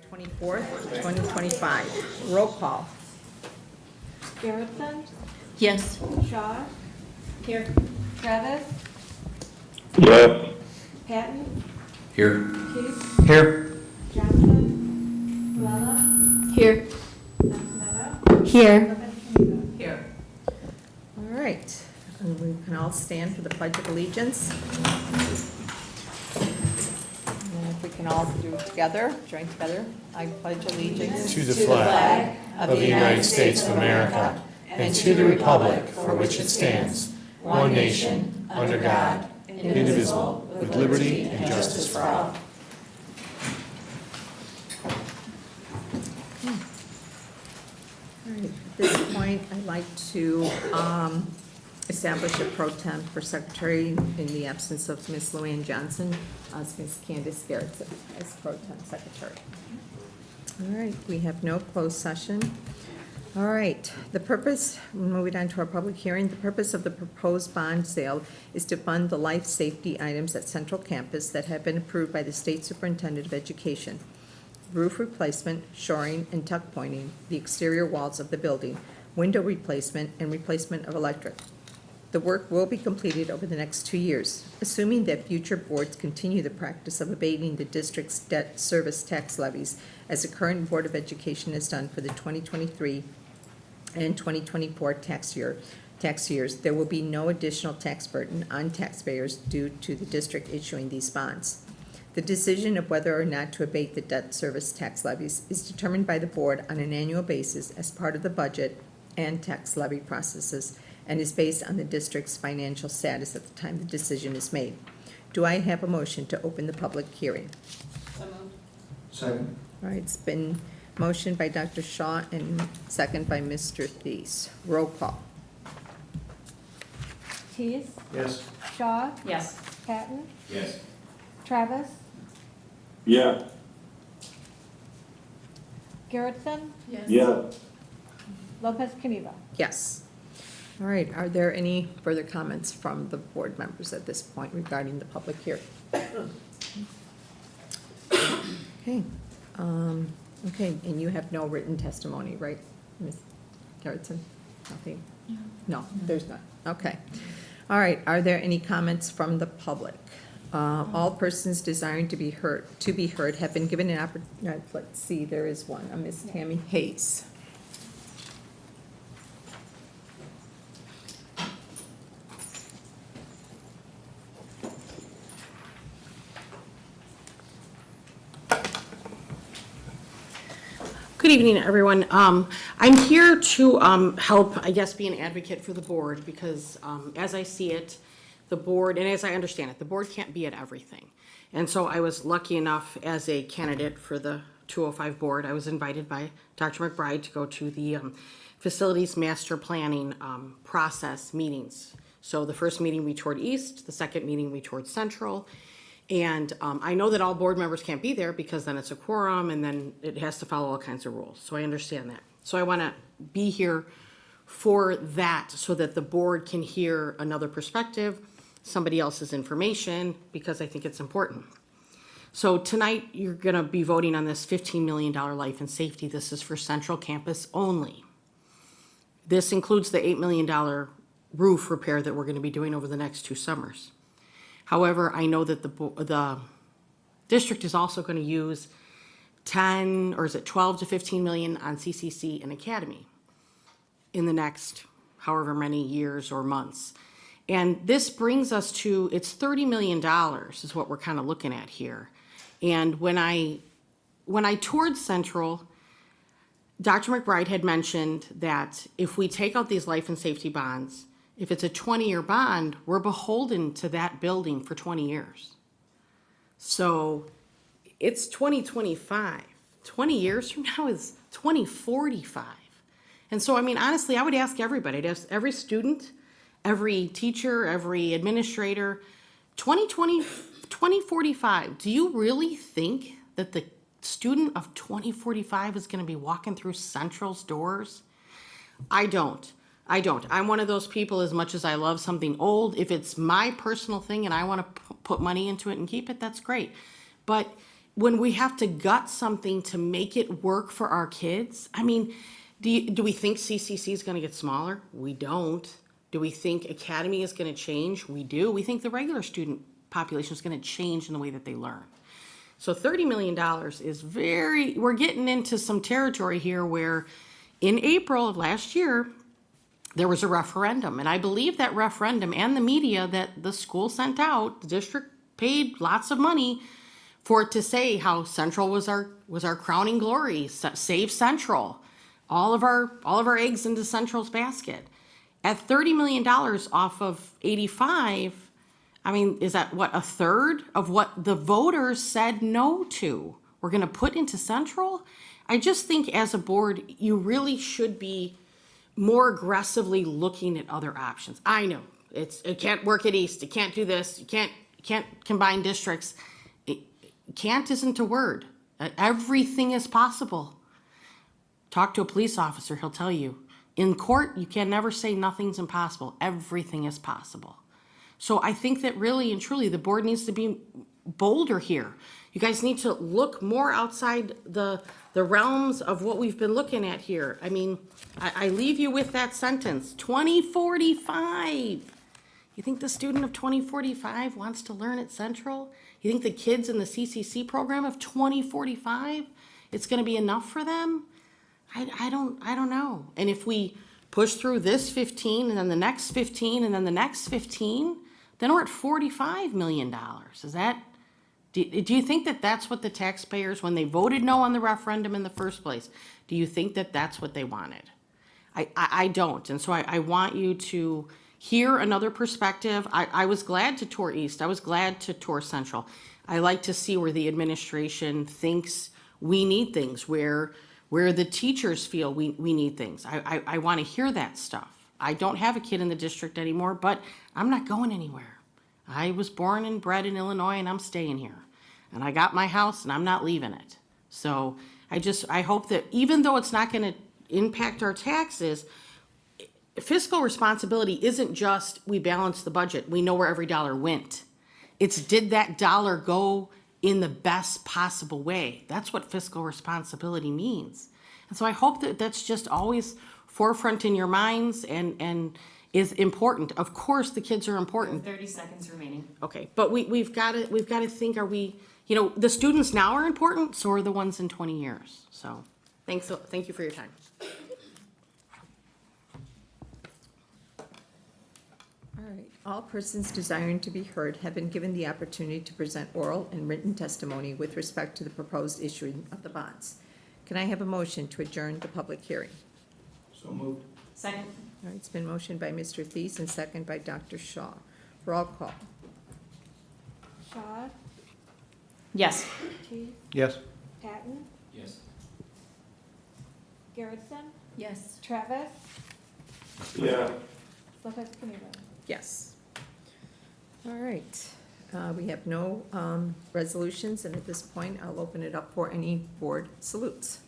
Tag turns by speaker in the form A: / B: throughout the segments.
A: 24th, 2025. Roll call.
B: Garrettson,
C: Yes.
B: Shaw,
C: Here.
B: Travis,
D: Yes.
B: Patton,
D: Here.
B: Keith,
D: Here.
B: Johnson, Lella,
C: Here.
B: Antonetta,
C: Here.
B: Lopez-Caniva.
A: Here. All right, and we can all stand for the Pledge of Allegiance. And if we can all do it together, join together. I pledge allegiance
D: To the flag of the United States of America and to the republic for which it stands, one nation, under God, indivisible, with liberty and justice for all.
A: All right, at this point, I'd like to establish a pro temp for secretary in the absence of Ms. Luann Johnson, as Ms. Candace Garrett as pro temp secretary. All right, we have no closed session. All right, the purpose, moving on to our public hearing, the purpose of the proposed bond sale is to fund the life safety items at Central Campus that have been approved by the State Superintendent of Education. Roof replacement, shoring and tuck pointing, the exterior walls of the building, window replacement, and replacement of electric. The work will be completed over the next 2 years, assuming that future boards continue the practice of abating the district's debt service tax levies, as the current Board of Education has done for the 2023 and 2024 tax years. There will be no additional tax burden on taxpayers due to the district issuing these bonds. The decision of whether or not to abate the debt service tax levies is determined by the board on an annual basis as part of the budget and tax levy processes, and is based on the district's financial status at the time the decision is made. Do I have a motion to open the public hearing?
D: Second.
A: All right, it's been motioned by Dr. Shaw and second by Mr. Thies. Roll call.
B: Tease,
D: Yes.
B: Shaw,
C: Yes.
B: Patton,
D: Yes.
B: Travis,
D: Yeah.
B: Garrettson,
D: Yeah.
B: Lopez-Caniva.
A: Yes. All right, are there any further comments from the board members at this point regarding the public hearing? Okay, okay, and you have no written testimony, right, Ms. Garrettson? Nothing? No, there's none. Okay. All right, are there any comments from the public? All persons desiring to be heard have been given an opportunity. Let's see, there is one, Ms. Tammy Hayes.
C: Good evening, everyone. I'm here to help, I guess, be an advocate for the board because as I see it, the board, and as I understand it, the board can't be at everything. And so I was lucky enough as a candidate for the 205 board, I was invited by Dr. McBride to go to the facilities master planning process meetings. So the first meeting we toured east, the second meeting we toured central. And I know that all board members can't be there because then it's a quorum and then it has to follow all kinds of rules. So I understand that. So I want to be here for that so that the board can hear another perspective, somebody else's information, because I think it's important. So tonight you're going to be voting on this $15 million life and safety. This is for Central Campus only. This includes the $8 million roof repair that we're going to be doing over the next 2 summers. However, I know that the district is also going to use 10, or is it 12 to 15 million on CCC and Academy in the next however many years or months. And this brings us to, it's $30 million is what we're kind of looking at here. And when I toured Central, Dr. McBride had mentioned that if we take out these life and safety bonds, if it's a 20-year bond, we're beholden to that building for 20 years. So it's 2025. 20 years from now is 2045. And so, I mean, honestly, I would ask everybody, I'd ask every student, every teacher, every administrator, 2045, do you really think that the student of 2045 is going to be walking through Central's doors? I don't. I'm one of those people, as much as I love something old, if it's my personal thing and I want to put money into it and keep it, that's great. But when we have to gut something to make it work for our kids, I mean, do we think CCC is going to get smaller? We don't. Do we think Academy is going to change? We do. We think the regular student population is going to change in the way that they learn. So $30 million is we're getting into some territory here where in April of last year, there was a referendum. And I believe that referendum and the media that the school sent out, the district paid lots of money for it to say how Central was our crowning glory, save Central, all of our eggs into Central's basket. At $30 million off of 85, I mean, is that what, a third of what the voters said no to? We're going to put into Central? I just think as a board, you really should be more aggressively looking at other options. I know it can't work at East. It can't do this. You can't combine districts. Can't isn't a word. Everything is possible. Talk to a police officer, he'll tell you. In court, you can never say nothing's impossible. Everything is possible. So I think that really and truly the board needs to be bolder here. You guys need to look more outside the realms of what we've been looking at here. I mean, I leave you with that sentence, 2045. You think the student of 2045 wants to learn at Central? You think the kids in the CCC program of 2045, it's going to be enough for them? I don't know. And if we push through this 15 and then the next 15 and then the next 15, then we're at $45 million. Is that, do you think that that's what the taxpayers, when they voted no on the referendum in the first place, do you think that that's what they wanted? I don't. And so I want you to hear another perspective. I was glad to tour East. I was glad to tour Central. I like to see where the administration thinks we need things, where the teachers feel we need things. I want to hear that stuff. I don't have a kid in the district anymore, but I'm not going anywhere. I was born and bred in Illinois, and I'm staying here. And I got my house, and I'm not leaving it. So I hope that even though it's not going to impact our taxes, fiscal responsibility isn't just we balance the budget, we know where every dollar went. It's did that dollar go in the best possible way? That's what fiscal responsibility means. And so I hope that that's just always forefront in your minds and is important. Of course, the kids are important.
E: 30 seconds remaining.
C: Okay, but we've got to think, are we, the students now are important, so are the ones in 20 years. So thank you for your time.
A: All right, all persons desiring to be heard have been given the opportunity to present oral and written testimony with respect to the proposed issuing of the bonds. Can I have a motion to adjourn the public hearing?
D: So moved.
E: Second.
A: All right, it's been motioned by Mr. Thies and second by Dr. Shaw. Roll call.
B: Shaw,
E: Yes.
B: Tease,
D: Yes.
B: Patton,
D: Yes.
B: Garrettson,
E: Yes.
B: Travis,
D: Yeah.
B: Lopez Caniva.
A: Yes. All right, we have no resolutions, and at this point, I'll open it up for any board salutes.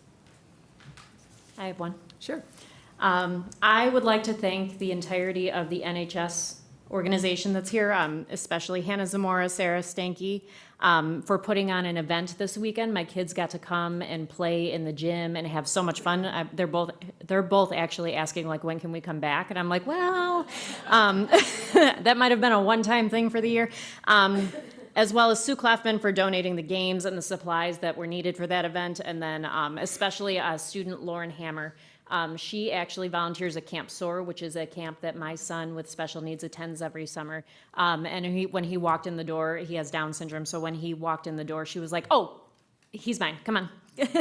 E: I have one.
A: Sure.
E: I would like to thank the entirety of the NHS organization that's here, especially Hannah Zamora, Sarah Stanky, for putting on an event this weekend. My kids got to come and play in the gym and have so much fun. They're both actually asking, like, when can we come back? And I'm like, well, that might have been a one-time thing for the year. As well as Sue Claffman for donating the games and the supplies that were needed for that event. And then especially student Lauren Hammer. She actually volunteers at Camp SOAR, which is a camp that my son with special needs attends every summer. And when he walked in the door, he has Down syndrome. So when he walked in the door, she was like, oh, he's mine. Come on.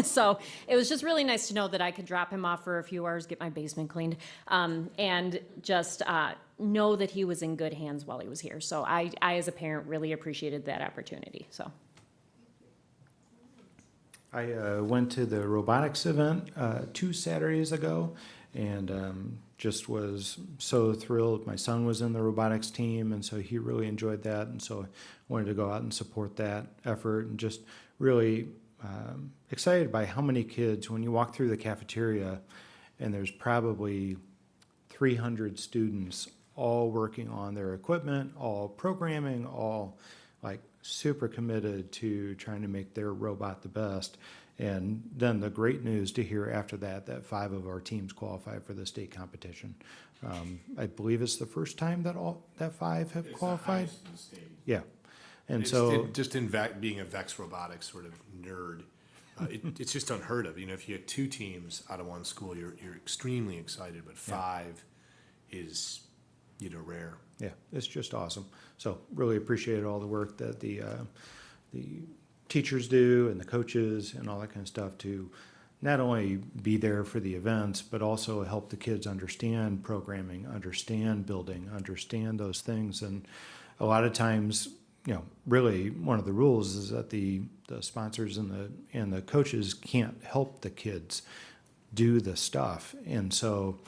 E: So it was just really nice to know that I could drop him off for a few hours, get my basement cleaned, and just know that he was in good hands while he was here. So I as a parent, really appreciated that opportunity. So.
F: I went to the robotics event 2 Saturdays ago and just was so thrilled. My son was in the robotics team, and so he really enjoyed that. And so I wanted to go out and support that effort, and just really excited by how many kids, when you walk through the cafeteria, and there's probably 300 students all working on their equipment, all programming, all like super committed to trying to make their robot the best. And then the great news to hear after that, that 5 of our teams qualified for the state competition. I believe it's the first time that 5 have qualified.
D: It's the highest in the state.
F: Yeah. And
D: It's
F: so,
D: just in being a Vex Robotics sort of nerd, it's just unheard of. You know, if you had 2 teams out of one school, you're extremely excited, but 5 is, you know, rare.
F: yeah, it's just awesome. So really appreciate all the work that the teachers do and the coaches and all that kind of stuff to not only be there for the events, but also help the kids understand programming, understand building, understand those things. And a lot of times, you know, really one of the rules is that the sponsors and the coaches can't help the kids do the stuff. And so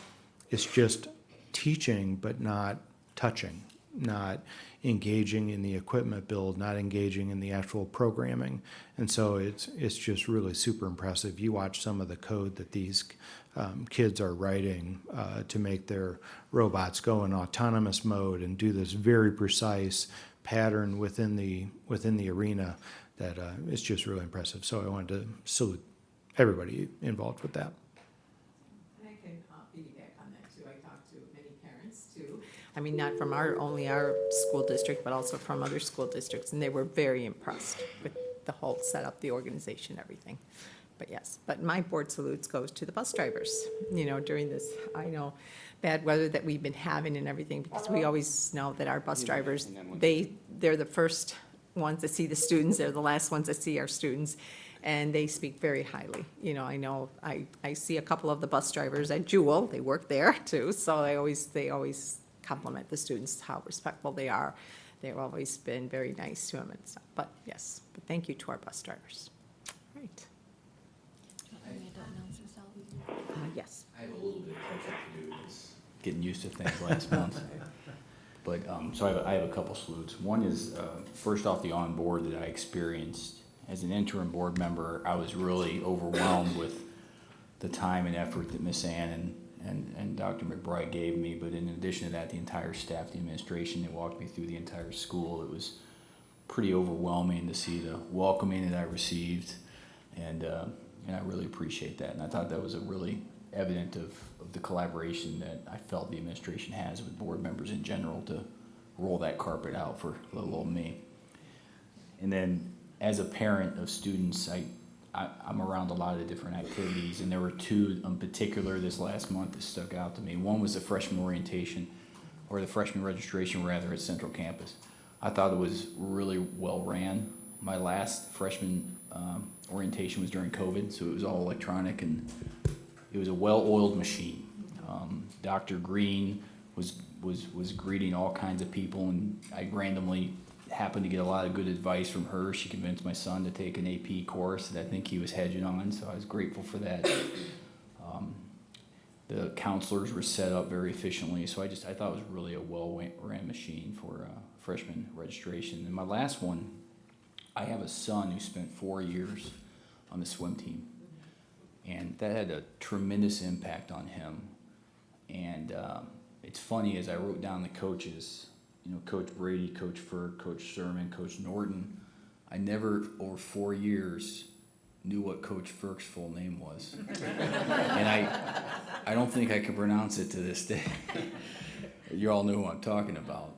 F: it's just teaching, but not touching, not engaging in the equipment build, not engaging in the actual programming. And so it's just really super impressive. You watch some of the code that these kids are writing to make their robots go in autonomous mode and do this very precise pattern within the arena that is just really impressive. So I wanted to salute everybody involved with that.
A: And I can piggyback on that too. I talked to many parents too. I mean, not from only our school district, but also from other school districts, and they were very impressed with the whole setup, the organization, everything. But yes, but my board salutes goes to the bus drivers, you know, during this, I know, bad weather that we've been having and everything, because we always know that our bus drivers, they're the first ones to see the students, they're the last ones to see our students, and they speak very highly. You know, I see a couple of the bus drivers at Jewel, they work there too, so they always compliment the students, how respectful they are. They've always been very nice to them and stuff, but yes, but thank you to our bus drivers. Right. Yes.
G: I have a little bit of catch up to do, just getting used to things last month. But, so I have a couple salutes. One is, first off, the on-board that I experienced. As an interim board member, I was really overwhelmed with the time and effort that Miss Ann and Dr. McBride gave me. But in addition to that, the entire staff, the administration that walked me through the entire school, it was pretty overwhelming to see the welcoming that I received. And I really appreciate that. And I thought that was a really evident of the collaboration that I felt the administration has with board members in general to roll that carpet out for little old me. And then as a parent of students, I'm around a lot of different activities, and there were 2 in particular this last month that stuck out to me. One was the freshman orientation, or the freshman registration rather, at Central Campus. I thought it was really well ran. My last freshman orientation was during COVID, so it was all electronic, and it was a well-oiled machine. Dr. Green was greeting all kinds of people, and I randomly happened to get a lot of good advice from her. She convinced my son to take an AP course that I think he was hedging on, so I was grateful for that. The counselors were set up very efficiently, so I thought it was really a well-ran machine for freshman registration. And my last one, I have a son who spent 4 years on the swim team, and that had a tremendous impact on him. And it's funny, as I wrote down the coaches, you know, Coach Brady, Coach Ferg, Coach Sherman, Coach Norton, I never, over 4 years, knew what Coach Ferg's full name was. And I don't think I can pronounce it to this day. You all know who I'm talking about.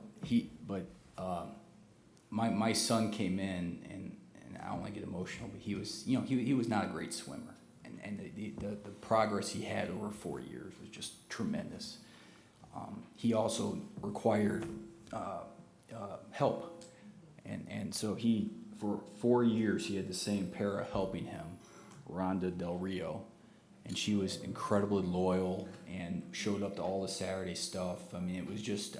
G: My son came in, and I don't want to get emotional, but he was, you know, he was not a great swimmer. And the progress he had over 4 years was just tremendous. He also required help. And so for 4 years, he had the same para helping him, Rhonda Del Rio. And she was incredibly loyal and showed up to all the Saturday stuff. I mean, it was just,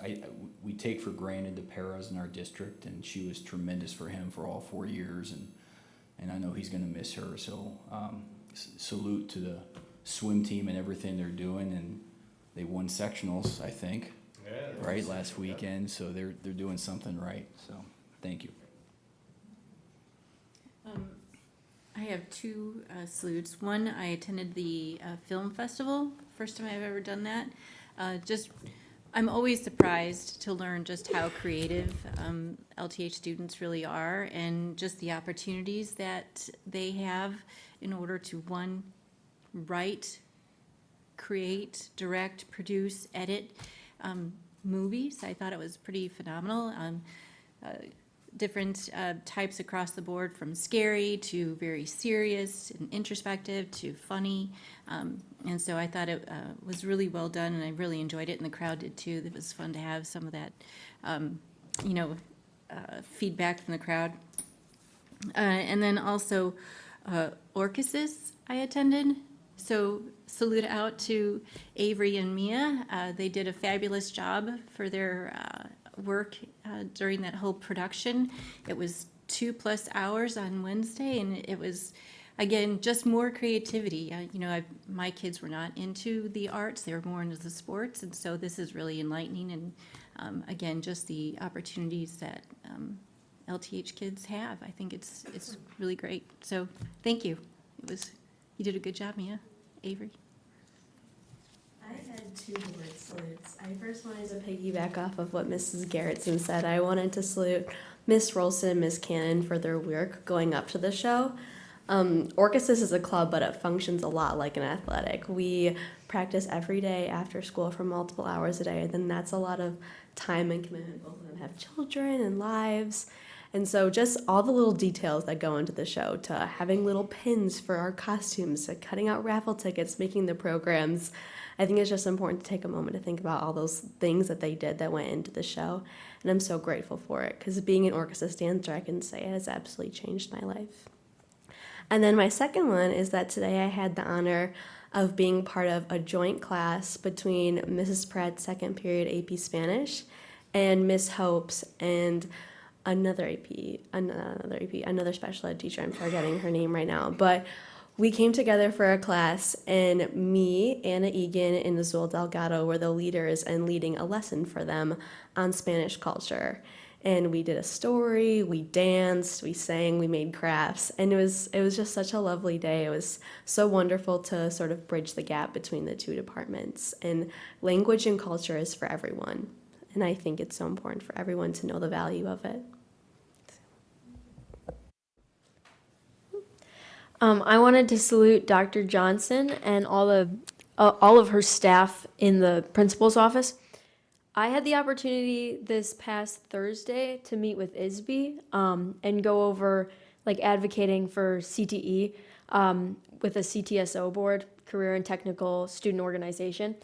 G: we take for granted the paras in our district, and she was tremendous for him for all 4 years. And I know he's going to miss her. So salute to the swim team and everything they're doing. And they won sectionals, I think, right, last weekend. So they're doing something right. So thank you.
H: I have 2 salutes. One, I attended the film festival. First time I've ever done that. I'm always surprised to learn just how creative LTH students really are, and just the opportunities that they have in order to, one, write, create, direct, produce, edit movies. I thought it was pretty phenomenal. Different types across the board, from scary to very serious and introspective to funny. And so I thought it was really well done, and I really enjoyed it, and the crowd did too. It was fun to have some of that, feedback from the crowd. And then also Orchesis I attended. So salute out to Avery and Mia. They did a fabulous job for their work during that whole production. It was 2+ hours on Wednesday, and it was, again, just more creativity. My kids were not into the arts, they were more into the sports, and so this is really enlightening, and again, just the opportunities that LTH kids have. I think it's really great. So thank you. You did a good job, Mia. Avery.
B: I had 2 board salutes. I first wanted to piggyback off of what Mrs. Garrettson said. I wanted to salute Miss Rolson and Miss Cannon for their work going up to the show. Orchesis is a club, but it functions a lot like an athletic. We practice every day after school for multiple hours a day, and then that's a lot of time and commitment. Both of them have children and lives. And so just all the little details that go into the show, to having little pins for our costumes, to cutting out raffle tickets, making the programs. I think it's just important to take a moment to think about all those things that they did that went into the show. And I'm so grateful for it, because being an Orchesis dancer, I can say it has absolutely changed my life. And then my second one is that today I had the honor of being part of a joint class between Mrs. Pratt's second period AP Spanish and Miss Hope's and another special ed teacher. I'm forgetting her name right now. But we came together for a class, and me, Anna Egan, and Azul Delgado were the leaders and leading a lesson for them on Spanish culture. And we did a story, we danced, we sang, we made crafts, and it was just such a lovely day. It was so wonderful to sort of bridge the gap between the 2 departments. And language and culture is for everyone, and I think it's so important for everyone to know the value of it.
I: I wanted to salute Dr. Johnson and all of her staff in the principal's office. I had the opportunity this past Thursday to meet with ISB and go over advocating for CTE with a CTSO board, Career and Technical Student Organization,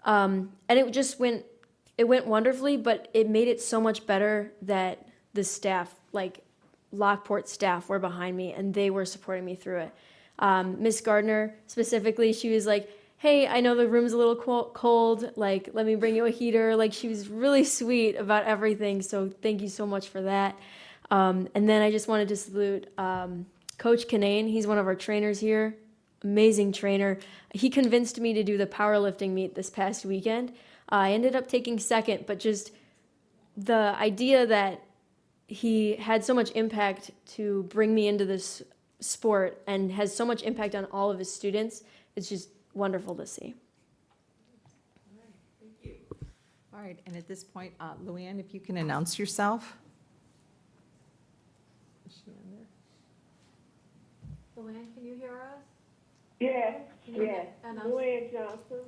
I: and it went wonderfully, but it made it so much better that the staff, Lockport staff, were behind me and they were supporting me through it. Miss Gardner specifically, she was like, hey, I know the room's a little cold, let me bring you a heater. She was really sweet about everything, so thank you so much for that. And then I just wanted to salute Coach Kinane. He's one of our trainers here, amazing trainer. He convinced me to do the powerlifting meet this past weekend. I ended up taking second, but just the idea that he had so much impact to bring me into this sport and has so much impact on all of his students, it's just wonderful to see.
A: All right, and at this point, Luann, if you can announce yourself. Is she on there?
B: Luann, can you hear us?
J: Yes,
B: Can you announce?
J: Luann Johnson,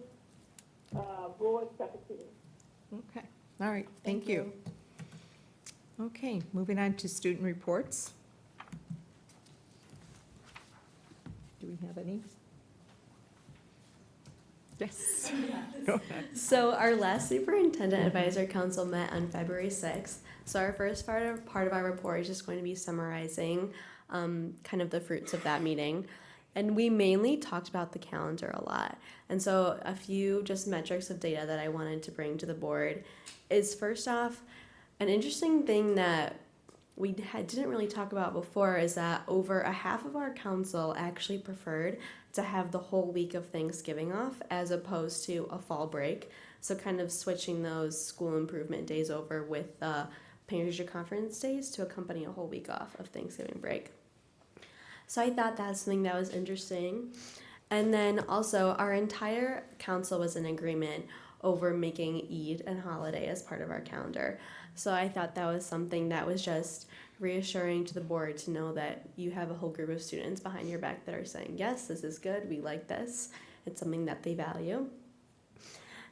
J: board secretary.
A: Okay, all right, thank you. Okay, moving on to student reports. Do we have any? Yes. Go ahead.
B: So our last Superintendent Advisor Council met on February 6th. So our first part of our report is just going to be summarizing kind of the fruits of that meeting. And we mainly talked about the calendar a lot. And so a few just metrics of data that I wanted to bring to the board is, first off, an interesting thing that we didn't really talk about before is that over a half of our council actually preferred to have the whole week of Thanksgiving off as opposed to a fall break. So kind of switching those school improvement days over with parent-teacher conference days to accompany a whole week off of Thanksgiving break. So I thought that's something that was interesting. And then also our entire council was in agreement over making Eid and holiday as part of our calendar. So I thought that was something that was just reassuring to the board to know that you have a whole group of students behind your back that are saying, yes, this is good, we like this. It's something that they value.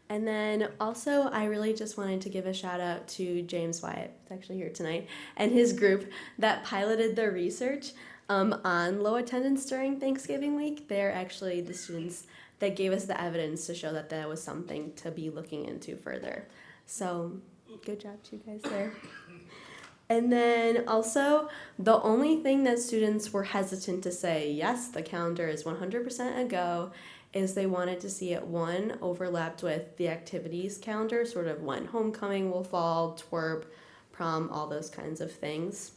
B: And then also, I really just wanted to give a shout out to James Wyatt, who's actually here tonight, and his group that piloted the research on low attendance during Thanksgiving week. They're actually the students that gave us the evidence to show that that was something to be looking into further. So good job to you guys there. And then also, the only thing that students were hesitant to say, yes, the calendar is 100% a go, is they wanted to see it, one, overlapped with the activities calendar, sort of when homecoming will fall, twerp, prom, all those kinds of things.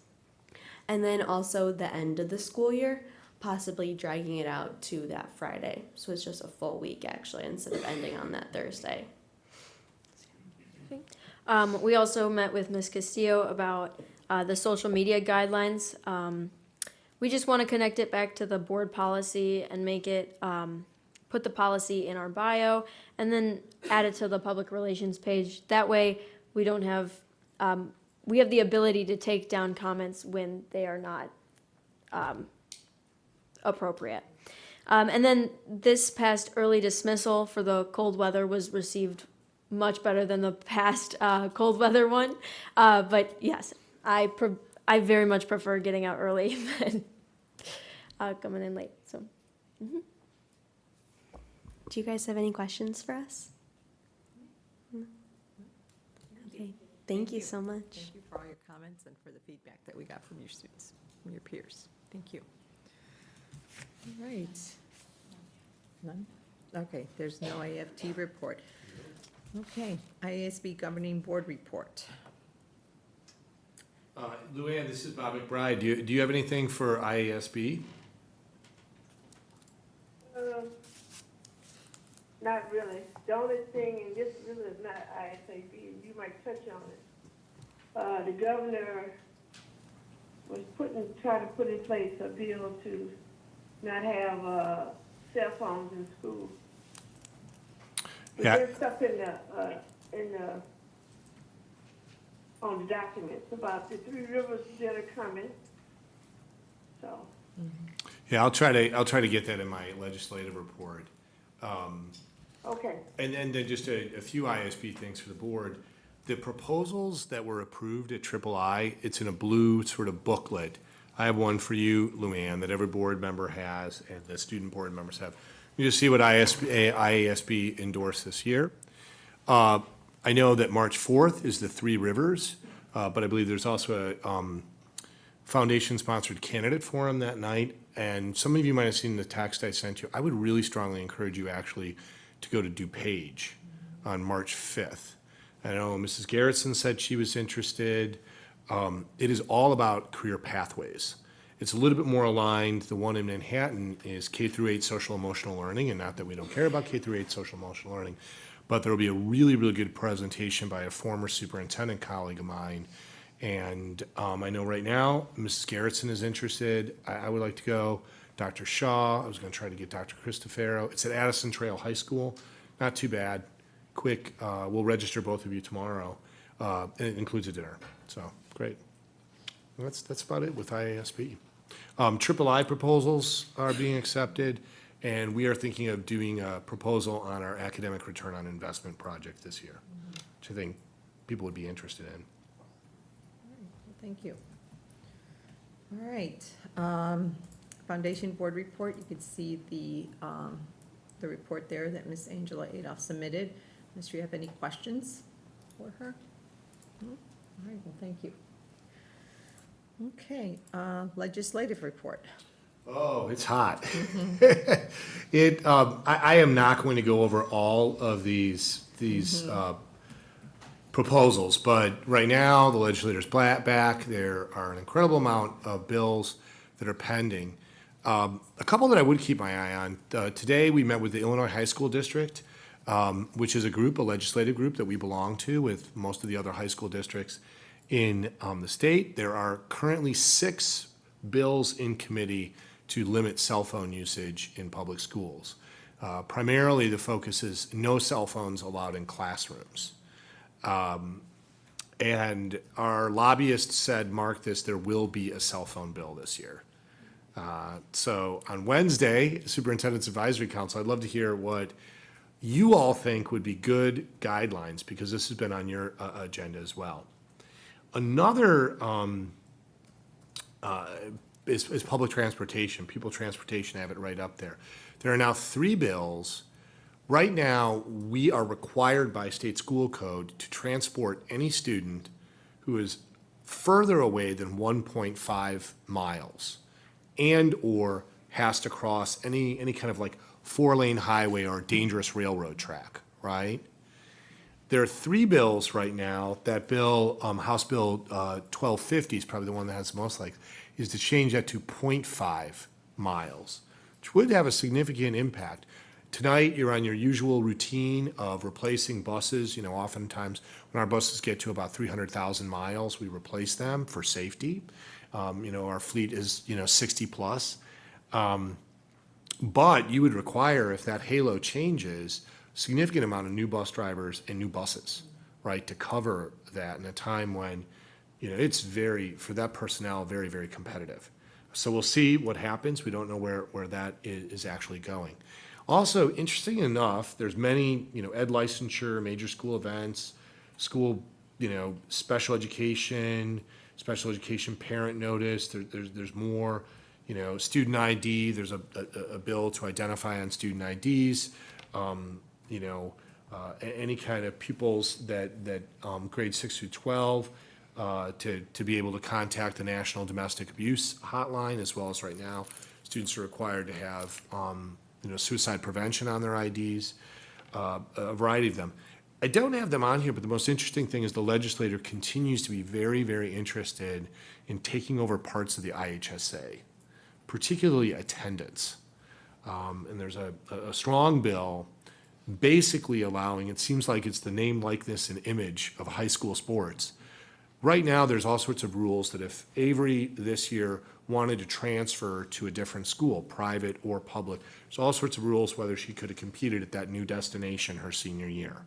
B: And then also the end of the school year, possibly dragging it out to that Friday. So it's just a full week, actually, instead of ending on that Thursday.
I: We also met with Ms. Castillo about the social media guidelines. We just want to connect it back to the board policy and make it, put the policy in our bio and then add it to the public relations page. That way we don't have, we have the ability to take down comments when they are not appropriate. And then this past early dismissal for the cold weather was received much better than the past cold weather one. But yes, I very much prefer getting out early than coming in late. So,
B: Do you guys have any questions for us? Okay, thank you so much.
A: Thank you for all your comments and for the feedback that we got from your students, from your peers. Thank you. All right. None? Okay, there's no AFT report. Okay, IASB Governing Board report.
D: Luann, this is Bob McBride. Do you have anything for IASB?
J: Not really. The only thing, and this really is not ISAB, and you might touch on it. The governor was trying to put in place a bill to not have cell phones in school. But
D: Yeah.
J: there's stuff on the documents about the three rivers that are coming. So.
D: Yeah, I'll try to get that in my legislative report.
J: Okay.
D: And then just a few ISB things for the board. The proposals that were approved at III, it's in a blue sort of booklet. I have one for you, Luann, that every board member has and the student board members have. You just see what IASB endorsed this year. I know that March 4th is the Three Rivers, but I believe there's also a foundation-sponsored candidate forum that night. And some of you might have seen the text I sent you. I would really strongly encourage you actually to go to DuPage on March 5th. I know Mrs. Garrettson said she was interested. It is all about career pathways. It's a little bit more aligned. The one in Manhattan is K-8 social emotional learning, and not that we don't care about K-8 social emotional learning, but there will be a really, really good presentation by a former superintendent colleague of mine. And I know right now, Mrs. Garrettson is interested. I would like to go. Dr. Shaw, I was going to try to get Dr. Cristofero. It's at Addison Trail High School. Not too bad. Quick. We'll register both of you tomorrow. And it includes a dinner. So, great. Well, that's about it with IASB. III proposals are being accepted, and we are thinking of doing a proposal on our academic return on investment project this year, which I think people would be interested in.
A: Thank you. All right. Foundation Board report, you can see the report there that Ms. Angela Adolph submitted. Unless you have any questions for her? No? All right, well, thank you. Okay, legislative report.
D: Oh, it's hot. I am not going to go over all of these proposals, but right now, the legislator's back. There are an incredible amount of bills that are pending. A couple that I would keep my eye on. Today, we met with the Illinois High School District, which is a legislative group that we belong to with most of the other high school districts in the state. There are currently 6 bills in committee to limit cell phone usage in public schools. Primarily, the focus is no cell phones allowed in classrooms. And our lobbyists said, mark this, there will be a cell phone bill this year. So on Wednesday, Superintendent's Advisory Council, I'd love to hear what you all think would be good guidelines, because this has been on your agenda as well. Another is public transportation. People transportation, I have it right up there. There are now 3 bills. Right now, we are required by state school code to transport any student who is further away than 1.5 miles and/or has to cross any kind of like 4-lane highway or dangerous railroad track, right? There are 3 bills right now. That bill, House Bill 1250 is probably the one that has the most like, is to change that to 0.5 miles, which would have a significant impact. Tonight, you're on your usual routine of replacing buses. You know, oftentimes when our buses get to about 300,000 miles, we replace them for safety. You know, our fleet is, 60 plus. But you would require, if that halo changes, significant amount of new bus drivers and new buses, right, to cover that in a time when, it's for that personnel, very, very competitive. So we'll see what happens. We don't know where that is actually going. Also, interesting enough, there's many, ed licensure, major school events, school, special education parent notice. There's more, student ID. There's a bill to identify on student IDs. Any kind of pupils that grade 6 through 12 to be able to contact the National Domestic Abuse Hotline, as well as right now, students are required to have suicide prevention on their IDs, a variety of them. I don't have them on here, but the most interesting thing is the legislator continues to be very, very interested in taking over parts of the IHSA, particularly attendance. And there's a strong bill basically allowing, it seems like it's the name, likeness, and image of high school sports. Right now, there's all sorts of rules that if Avery this year wanted to transfer to a different school, private or public, there's all sorts of rules whether she could have competed at that new destination her senior year.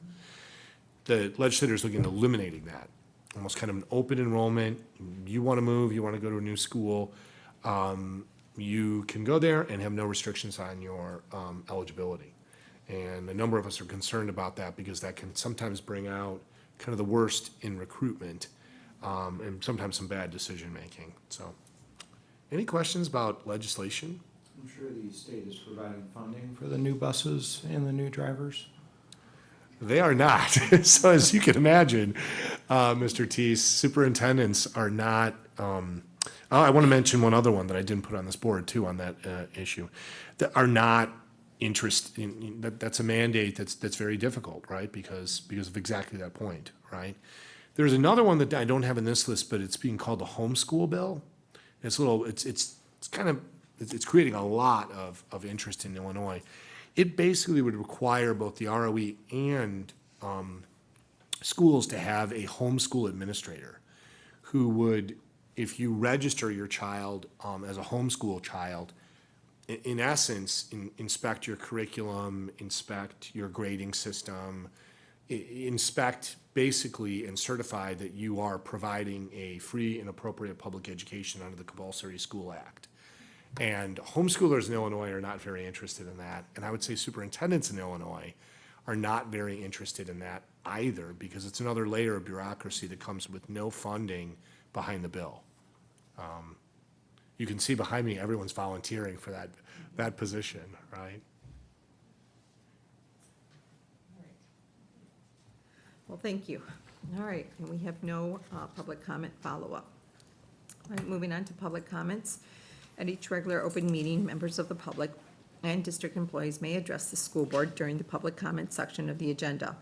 D: The legislature is looking at eliminating that, almost kind of an open enrollment. You want to move, you want to go to a new school, you can go there and have no restrictions on your eligibility. And a number of us are concerned about that because that can sometimes bring out kind of the worst in recruitment and sometimes some bad decision-making. So, any questions about legislation?
F: I'm sure the state is providing funding for the new buses and the new drivers.
D: They are not. So as you can imagine, Mr. Teese, superintendents are not, I want to mention one other one that I didn't put on this board too on that issue, that are not interested in, that's a mandate that's very difficult, right? Because of exactly that point, right? There's another one that I don't have in this list, but it's being called the homeschool bill. It's it's creating a lot of interest in Illinois. It basically would require both the ROE and schools to have a homeschool administrator who would, if you register your child as a homeschool child, in essence, inspect your curriculum, inspect your grading system, inspect basically and certify that you are providing a free and appropriate public education under the Compulsory School Act. And homeschoolers in Illinois are not very interested in that. And I would say superintendents in Illinois are not very interested in that either, because it's another layer of bureaucracy that comes with no funding behind the bill. You can see behind me, everyone's volunteering for that position, right?
A: Well, thank you. All right, and we have no public comment follow-up. All right, moving on to public comments. At each regular open meeting, members of the public and district employees may address the school board during the public comment section of the agenda.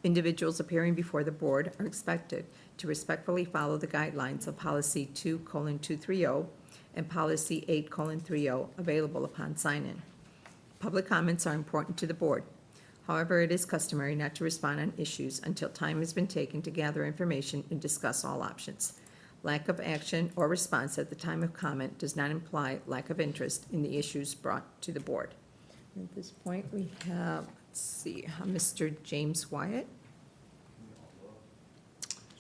A: Individuals appearing before the board are expected to respectfully follow the guidelines of Policy 2:230 and Policy 8:30 available upon sign-in. Public comments are important to the board. However, it is customary not to respond on issues until time has been taken to gather information and discuss all options. Lack of action or response at the time of comment does not imply lack of interest in the issues brought to the board. At this point, we have, let's see, Mr. James Wyatt.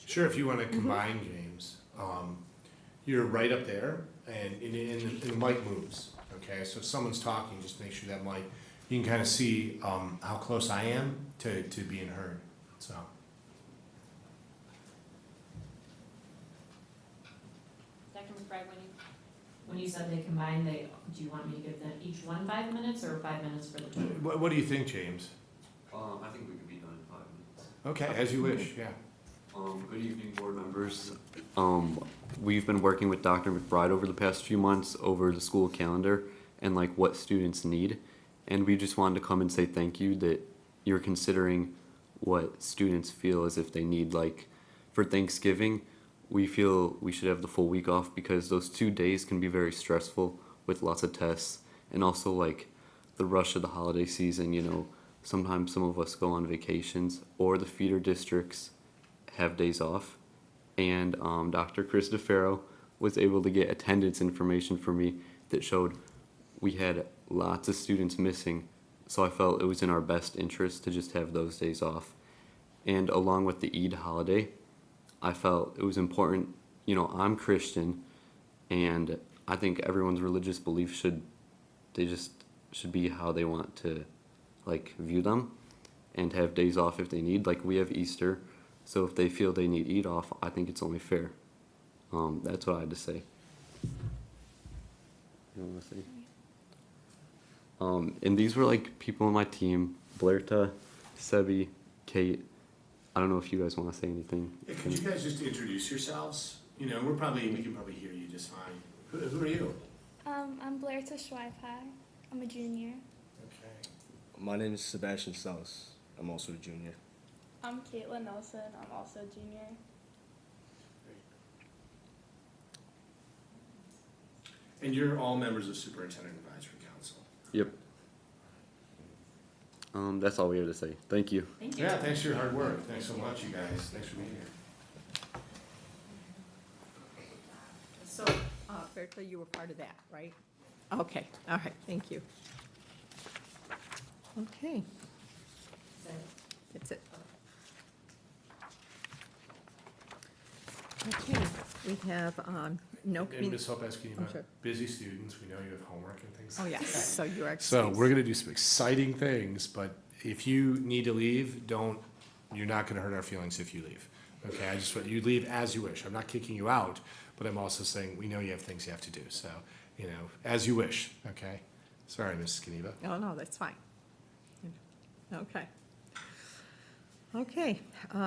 D: Sure, if you want to combine, James, you're right up there, and the mic moves, okay? So if someone's talking, just make sure that mic, you can kind of see how close I am to being heard, so.
E: Dr. McBride, when you said they combined, do you want me to give them each one 5 minutes or 5 minutes for the two?
D: What do you think, James?
K: I think we could be done in 5 minutes.
D: Okay, as you wish, yeah.
K: Good evening, board members. We've been working with Dr. McBride over the past few months over the school calendar and like what students need. And we just wanted to come and say thank you that you're considering what students feel as if they need. Like for Thanksgiving, we feel we should have the full week off because those 2 days can be very stressful with lots of tests and also like the rush of the holiday season, you know, sometimes some of us go on vacations or the feeder districts have days off. And Dr. Chris DeFaro was able to get attendance information for me that showed we had lots of students missing. So I felt it was in our best interest to just have those days off. And along with the Eid holiday, I felt it was important, you know, I'm Christian and I think everyone's religious beliefs should be how they want to like view them and have days off if they need. Like we have Easter, so if they feel they need Eid off, I think it's only fair. That's what I had to say. You want to say? And these were like people on my team: Blairta, Sebi, Kate. I don't know if you guys want to say anything.
D: Yeah, could you guys just introduce yourselves? You know, we can probably hear you just fine. Who are you?
L: I'm Blairta Schweifhai. I'm a junior.
D: Okay.
M: My name is Sebastian Saus. I'm also a junior.
L: I'm Caitlin Nelson. I'm also a junior.
D: And you're all members of Superintendent Advisory Council?
K: Yep. That's all we have to say. Thank you.
E: Thank you.
D: Yeah, thanks for your hard work. Thanks so much, you guys. Thanks for being here.
A: So, Berkeley, you were part of that, right? Okay, all right, thank you. Okay, that's it. Okay, we have no
D: And Ms. Hopesky,
A: I'm sure.
D: busy students, we know you have homework and things.
A: Oh, yes, so you are.
D: So we're gonna do some exciting things, but if you need to leave, you're not gonna hurt our feelings if you leave. Okay, I just want you to leave as you wish. I'm not kicking you out, but I'm also saying, we know you have things you have to do, so, you know, as you wish, okay? Sorry, Mrs. Kaniva.
A: Oh, no, that's fine. Okay. Okay,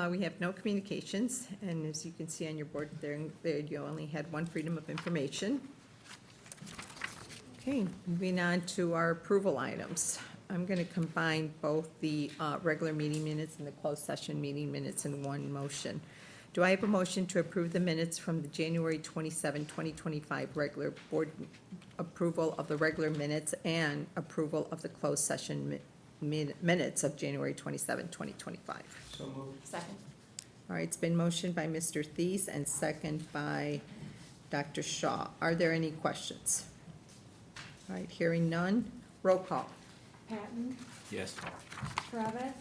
A: we have no communications, and as you can see on your board there, you only had one freedom of information. Okay, moving on to our approval items. I'm going to combine both the regular meeting minutes and the closed session meeting minutes in one motion. Do I have a motion to approve the minutes from the January 27, 2025 regular board approval of the regular minutes and approval of the closed session minutes of January 27, 2025?
M: So moved.
E: Second.
A: All right, it's been motioned by Mr. Thies and second by Dr. Shaw. Are there any questions? All right, hearing none, roll call.
L: Patton,
M: Yes.
L: Travis,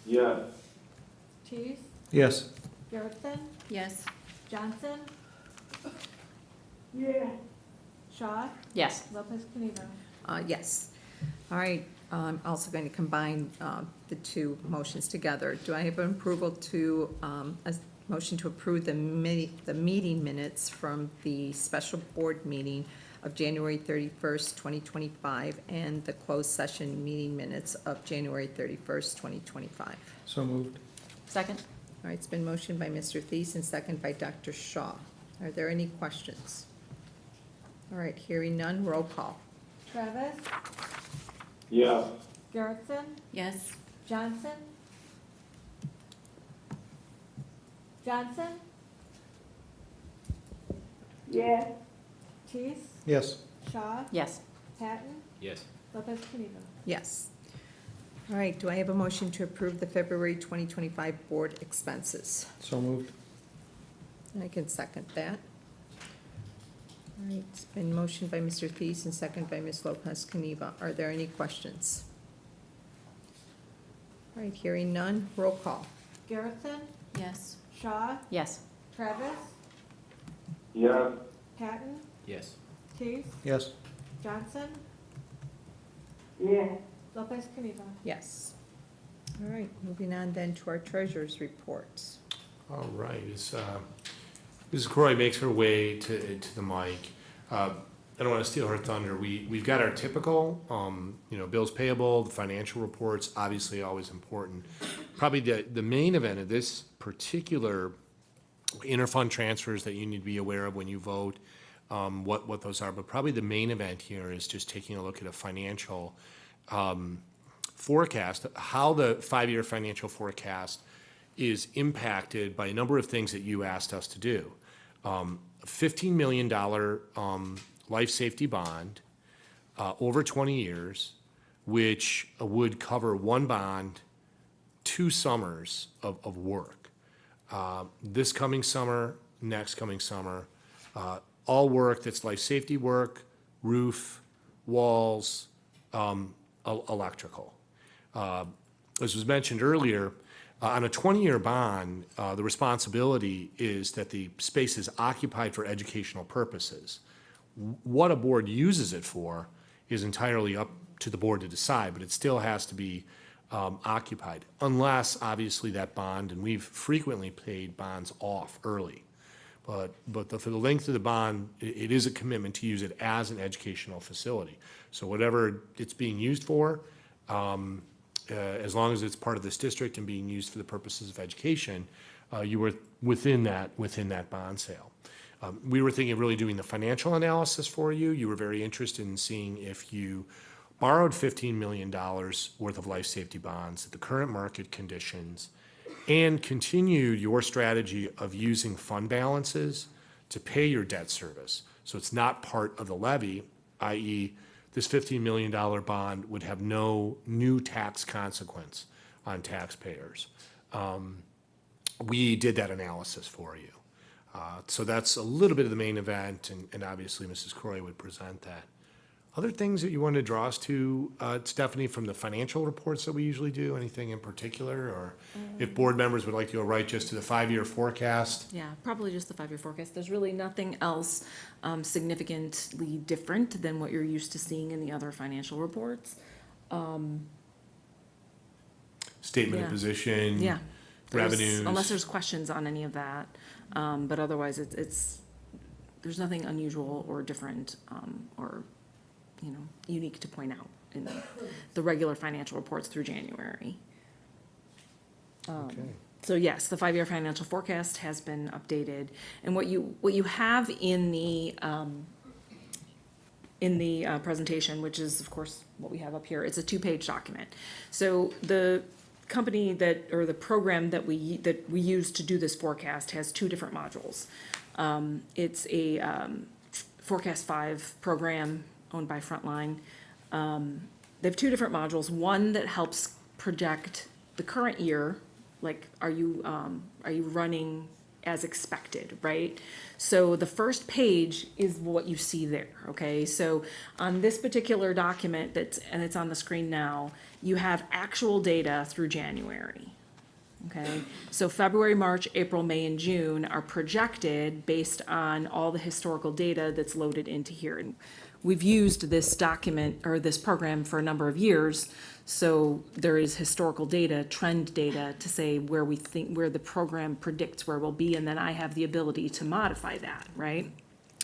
J: Yes.
L: Tease,
F: Yes.
L: Garrettson,
H: Yes.
L: Johnson,
J: Yeah.
L: Shaw,
E: Yes.
L: Lopez Caniva.
A: Yes. All right, I'm also going to combine the two motions together. Do I have an approval to, a motion to approve the meeting minutes from the special board meeting of January 31st, 2025, and the closed session meeting minutes of January 31st, 2025?
F: So moved.
E: Second.
A: All right, it's been motioned by Mr. Thies and second by Dr. Shaw. Are there any questions? All right, hearing none, roll call.
L: Travis,
J: Yeah.
L: Garrettson,
H: Yes.
L: Johnson, Johnson,
J: Yeah.
L: Tease,
F: Yes.
L: Shaw,
E: Yes.
L: Patton,
M: Yes.
L: Lopez Caniva.
A: Yes. All right, do I have a motion to approve the February 2025 board expenses?
F: So moved.
A: I can second that. All right, it's been motioned by Mr. Thies and seconded by Ms. Lopez Caniva. Are there any questions? All right, hearing none, roll call.
N: Garrettson,
H: Yes.
N: Shaw,
E: Yes.
N: Travis,
D: Yes.
N: Patton,
G: Yes.
N: Tease,
F: Yes.
N: Johnson,
J: Yeah.
N: Lopez Caniva.
A: Yes. All right, moving on then to our treasurer's reports.
D: All right, as Mrs. Croy makes her way to the mic, I don't want to steal her thunder. We've got our typical, bills payable, the financial reports, obviously always important. Probably the main event of this particular interfund transfers that you need to be aware of when you vote, what those are. But probably the main event here is just taking a look at a financial forecast, how the 5-year financial forecast is impacted by a number of things that you asked us to do. $15 million life safety bond over 20 years, which would cover one bond, 2 summers of work. This coming summer, next coming summer, all work that's life safety work, roof, walls, electrical. As was mentioned earlier, on a 20-year bond, the responsibility is that the space is occupied for educational purposes. What a board uses it for is entirely up to the board to decide, but it still has to be occupied, unless obviously that bond, and we've frequently paid bonds off early. But for the length of the bond, it is a commitment to use it as an educational facility. So whatever it's being used for, as long as it's part of this district and being used for the purposes of education, you were within that bond sale. We were thinking of really doing the financial analysis for you. You were very interested in seeing if you borrowed $15 million worth of life safety bonds at the current market conditions and continued your strategy of using fund balances to pay your debt service. So it's not part of the levy, i.e., this $15 million bond would have no new tax consequence on taxpayers. We did that analysis for you. So that's a little bit of the main event, and obviously Mrs. Croy would present that. Other things that you want to draw us to, Stephanie, from the financial reports that we usually do, anything in particular? Or if board members would like to go right just to the 5-year forecast?
O: Yeah, probably just the 5-year forecast. There's really nothing else significantly different than what you're used to seeing in the other financial reports.
D: Statement
O: Yeah.
D: of position,
O: Yeah.
D: revenues.
O: Unless there's questions on any of that. But otherwise, there's nothing unusual or different or unique to point out in the regular financial reports through January.
D: Okay.
O: So yes, the 5-year financial forecast has been updated, and what you have in the presentation, which is of course what we have up here, it's a 2-page document. So the company or the program that we use to do this forecast has 2 different modules. It's a Forecast 5 program owned by Frontline. They have 2 different modules. One that helps project the current year, like are you running as expected, right? So the first page is what you see there, okay? So on this particular document it's on the screen now, you have actual data through January. Okay, so February, March, April, May, and June are projected based on all the historical data that's loaded into here. And we've used this document or this program for a number of years, so there is historical data, trend data to say where the program predicts where we'll be, and then I have the ability to modify that, right?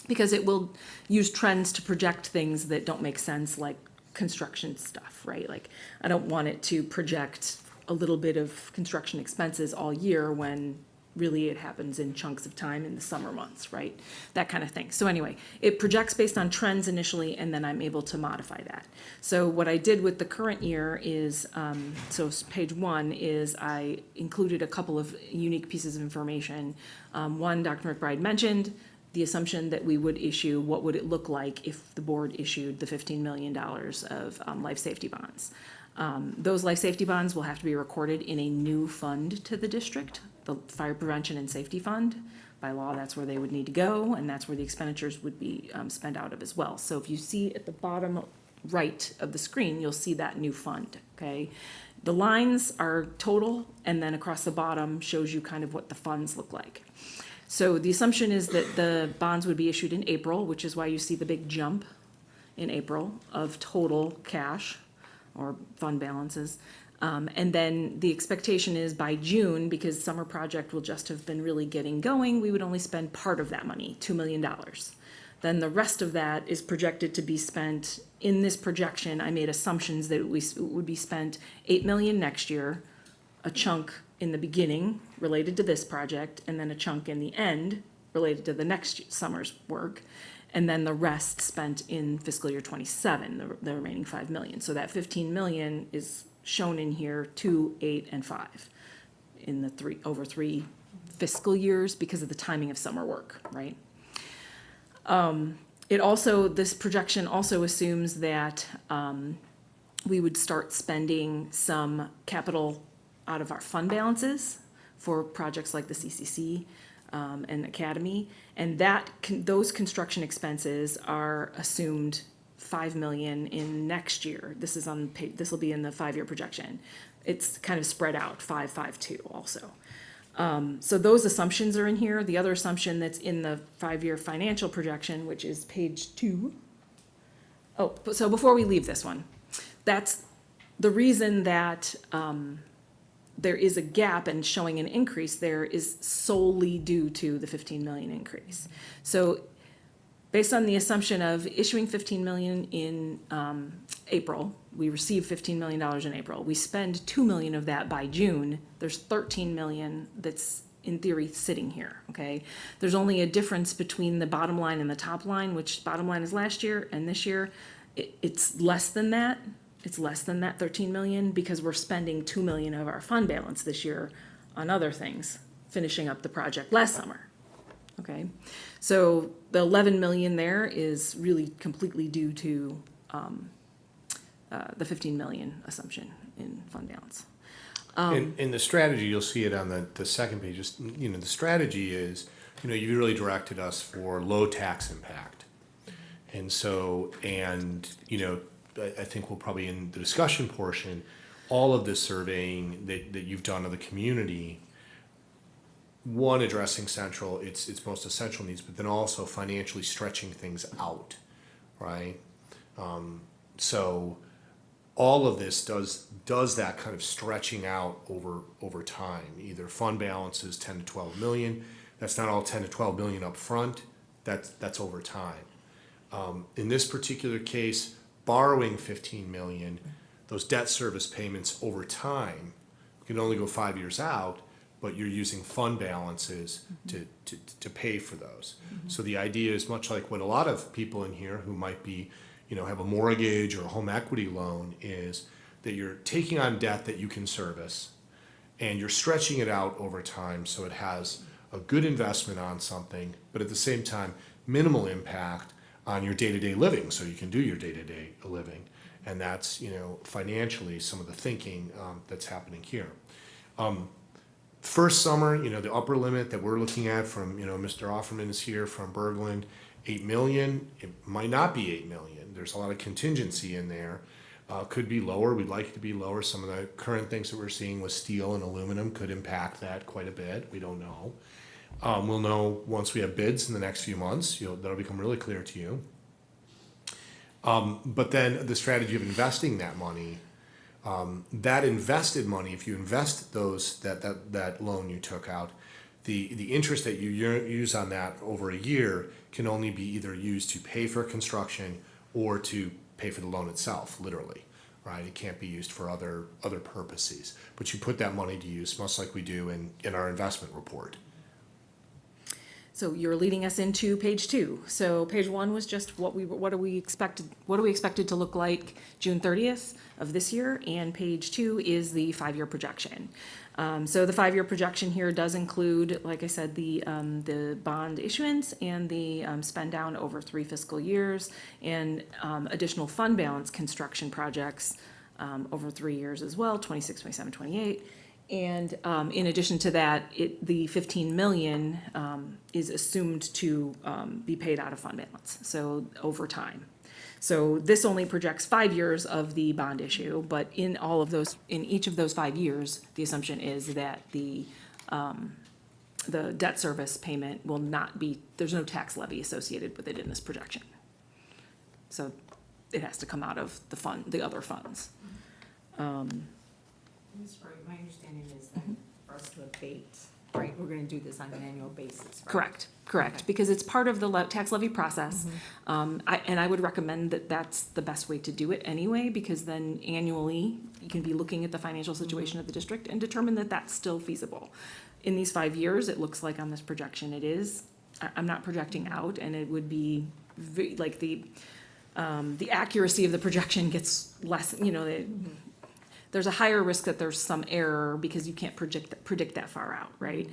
O: Because it will use trends to project things that don't make sense, like construction stuff, right? Like I don't want it to project a little bit of construction expenses all year when really it happens in chunks of time in the summer months, right? That kind of thing. So anyway, it projects based on trends initially, and then I'm able to modify that. So what I did with the current year is, so page 1 is I included a couple of unique pieces of information. One, Dr. McBride mentioned the assumption that we would issue, what would it look like if the board issued the $15 million of life safety bonds. Those life safety bonds will have to be recorded in a new fund to the district, the Fire Prevention and Safety Fund, by law, that's where they would need to go, and that's where the expenditures would be spent out of as well. So if you see at the bottom right of the screen, you'll see that new fund, okay? The lines are total, and then across the bottom shows you kind of what the funds look like. So the assumption is that the bonds would be issued in April, which is why you see the big jump in April of total cash or fund balances. And then the expectation is by June, because summer project will just have been really getting going, we would only spend part of that money, $2 million. Then the rest of that is projected to be spent in this projection. I made assumptions that it would be spent $8 million next year, a chunk in the beginning related to this project, and then a chunk in the end related to the next summer's work. And then the rest spent in fiscal year 27, the remaining $5 million. So that $15 million is shown in here, 2, 8, and 5 in the over three fiscal years because of the timing of summer work, right? This projection also assumes that we would start spending some capital out of our fund balances for projects like the CCC and Academy, and those construction expenses are assumed $5 million in next year. This is on page, this will be in the 5-year projection. It's kind of spread out, 5, 5, 2 also. So those assumptions are in here. The other assumption that's in the 5-year financial projection, which is page 2. Oh, so before we leave this one, that's the reason that there is a gap and showing an increase there is solely due to the 15 million increase. So based on the assumption of issuing 15 million in April, we receive $15 million in April. We spend 2 million of that by June. There's 13 million that's in theory sitting here, okay? There's only a difference between the bottom line and the top line, which bottom line is last year and this year. It's less than that. It's less than that 13 million because we're spending 2 million of our fund balance this year on other things, finishing up the project last summer, okay? So the 11 million there is really completely due to the 15 million assumption in fund balance.
D: In the strategy, you'll see it on the second page, just, the strategy is, you really directed us for low tax impact. And so, I think we'll probably in the discussion portion, all of this surveying that you've done of the community, one, addressing central, its most essential needs, but then also financially stretching things out, right? So all of this does that kind of stretching out over time, either fund balances 10 to 12 million. That's not all 10 to 12 million up front. That's over time. In this particular case, borrowing 15 million, those debt service payments over time can only go 5 years out, but you're using fund balances to pay for those. So the idea is much like what a lot of people in here who might be, have a mortgage or a home equity loan, is that you're taking on debt that you can service and you're stretching it out over time so it has a good investment on something, but at the same time, minimal impact on your day-to-day living, so you can do your day-to-day living. And that's, financially some of the thinking that's happening here. First summer, the upper limit that we're looking at from, Mr. Offerman is here from Berglund, 8 million. It might not be 8 million. There's a lot of contingency in there. Could be lower. We'd like it to be lower. Some of the current things that we're seeing with steel and aluminum could impact that quite a bit. We don't know. We'll know once we have bids in the next few months. That'll become really clear to you. But then the strategy of investing that money, that invested money, if you invest that loan you took out, the interest that you use on that over a year can only be either used to pay for construction or to pay for the loan itself, literally, right? It can't be used for other purposes. But you put that money to use, much like we do in our investment report.
O: So you're leading us into page 2. So page 1 was just what do we expected to look like June 30th of this year, and page 2 is the 5-year projection. So the 5-year projection here does include, like I said, the bond issuance and the spend down over 3 fiscal years, and additional fund balance construction projects over 3 years as well, 26, 27, 28. And in addition to that, the 15 million is assumed to be paid out of fund balance, so over time. So this only projects 5 years of the bond issue, but in each of those 5 years, the assumption is that the debt service payment will not be, there's no tax levy associated with it in this projection. So it has to come out of the other funds.
A: Ms. Wright, my understanding is that for us to abate, right, we're gonna do this on an annual basis, right?
O: Correct, because it's part of the tax levy process. I would recommend that that's the best way to do it anyway, because then annually, you can be looking at the financial situation of the district and determine that that's still feasible. In these 5 years, it looks like on this projection it is. I'm not projecting out, and it would be like the accuracy of the projection gets less, there's a higher risk that there's some error because you can't predict that far out, right?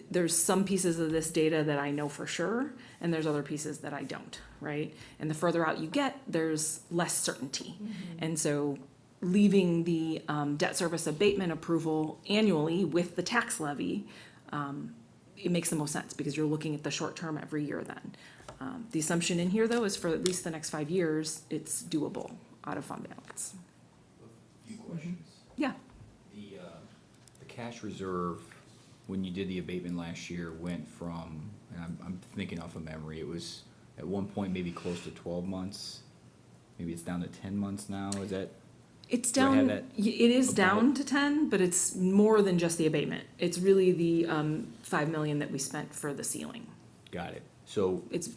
O: There's some pieces of this data that I know for sure, and there's other pieces that I don't, right? And the further out you get, there's less certainty. And so leaving the debt service abatement approval annually with the tax levy, it makes the most sense because you're looking at the short term every year then. The assumption in here, though, is for at least the next 5 years, it's doable out of fund balance.
G: Few questions.
O: Yeah.
G: The cash reserve, when you did the abatement last year, went from, and I'm thinking off of memory, it was at one point maybe close to 12 months. Maybe it's down to 10 months now, is that?
O: It's
G: Do I have
O: down,
G: that
O: it is
G: above?
O: down to 10, but it's more than just the abatement. It's really the 5 million that we spent for the ceiling.
G: Got it. So
O: It's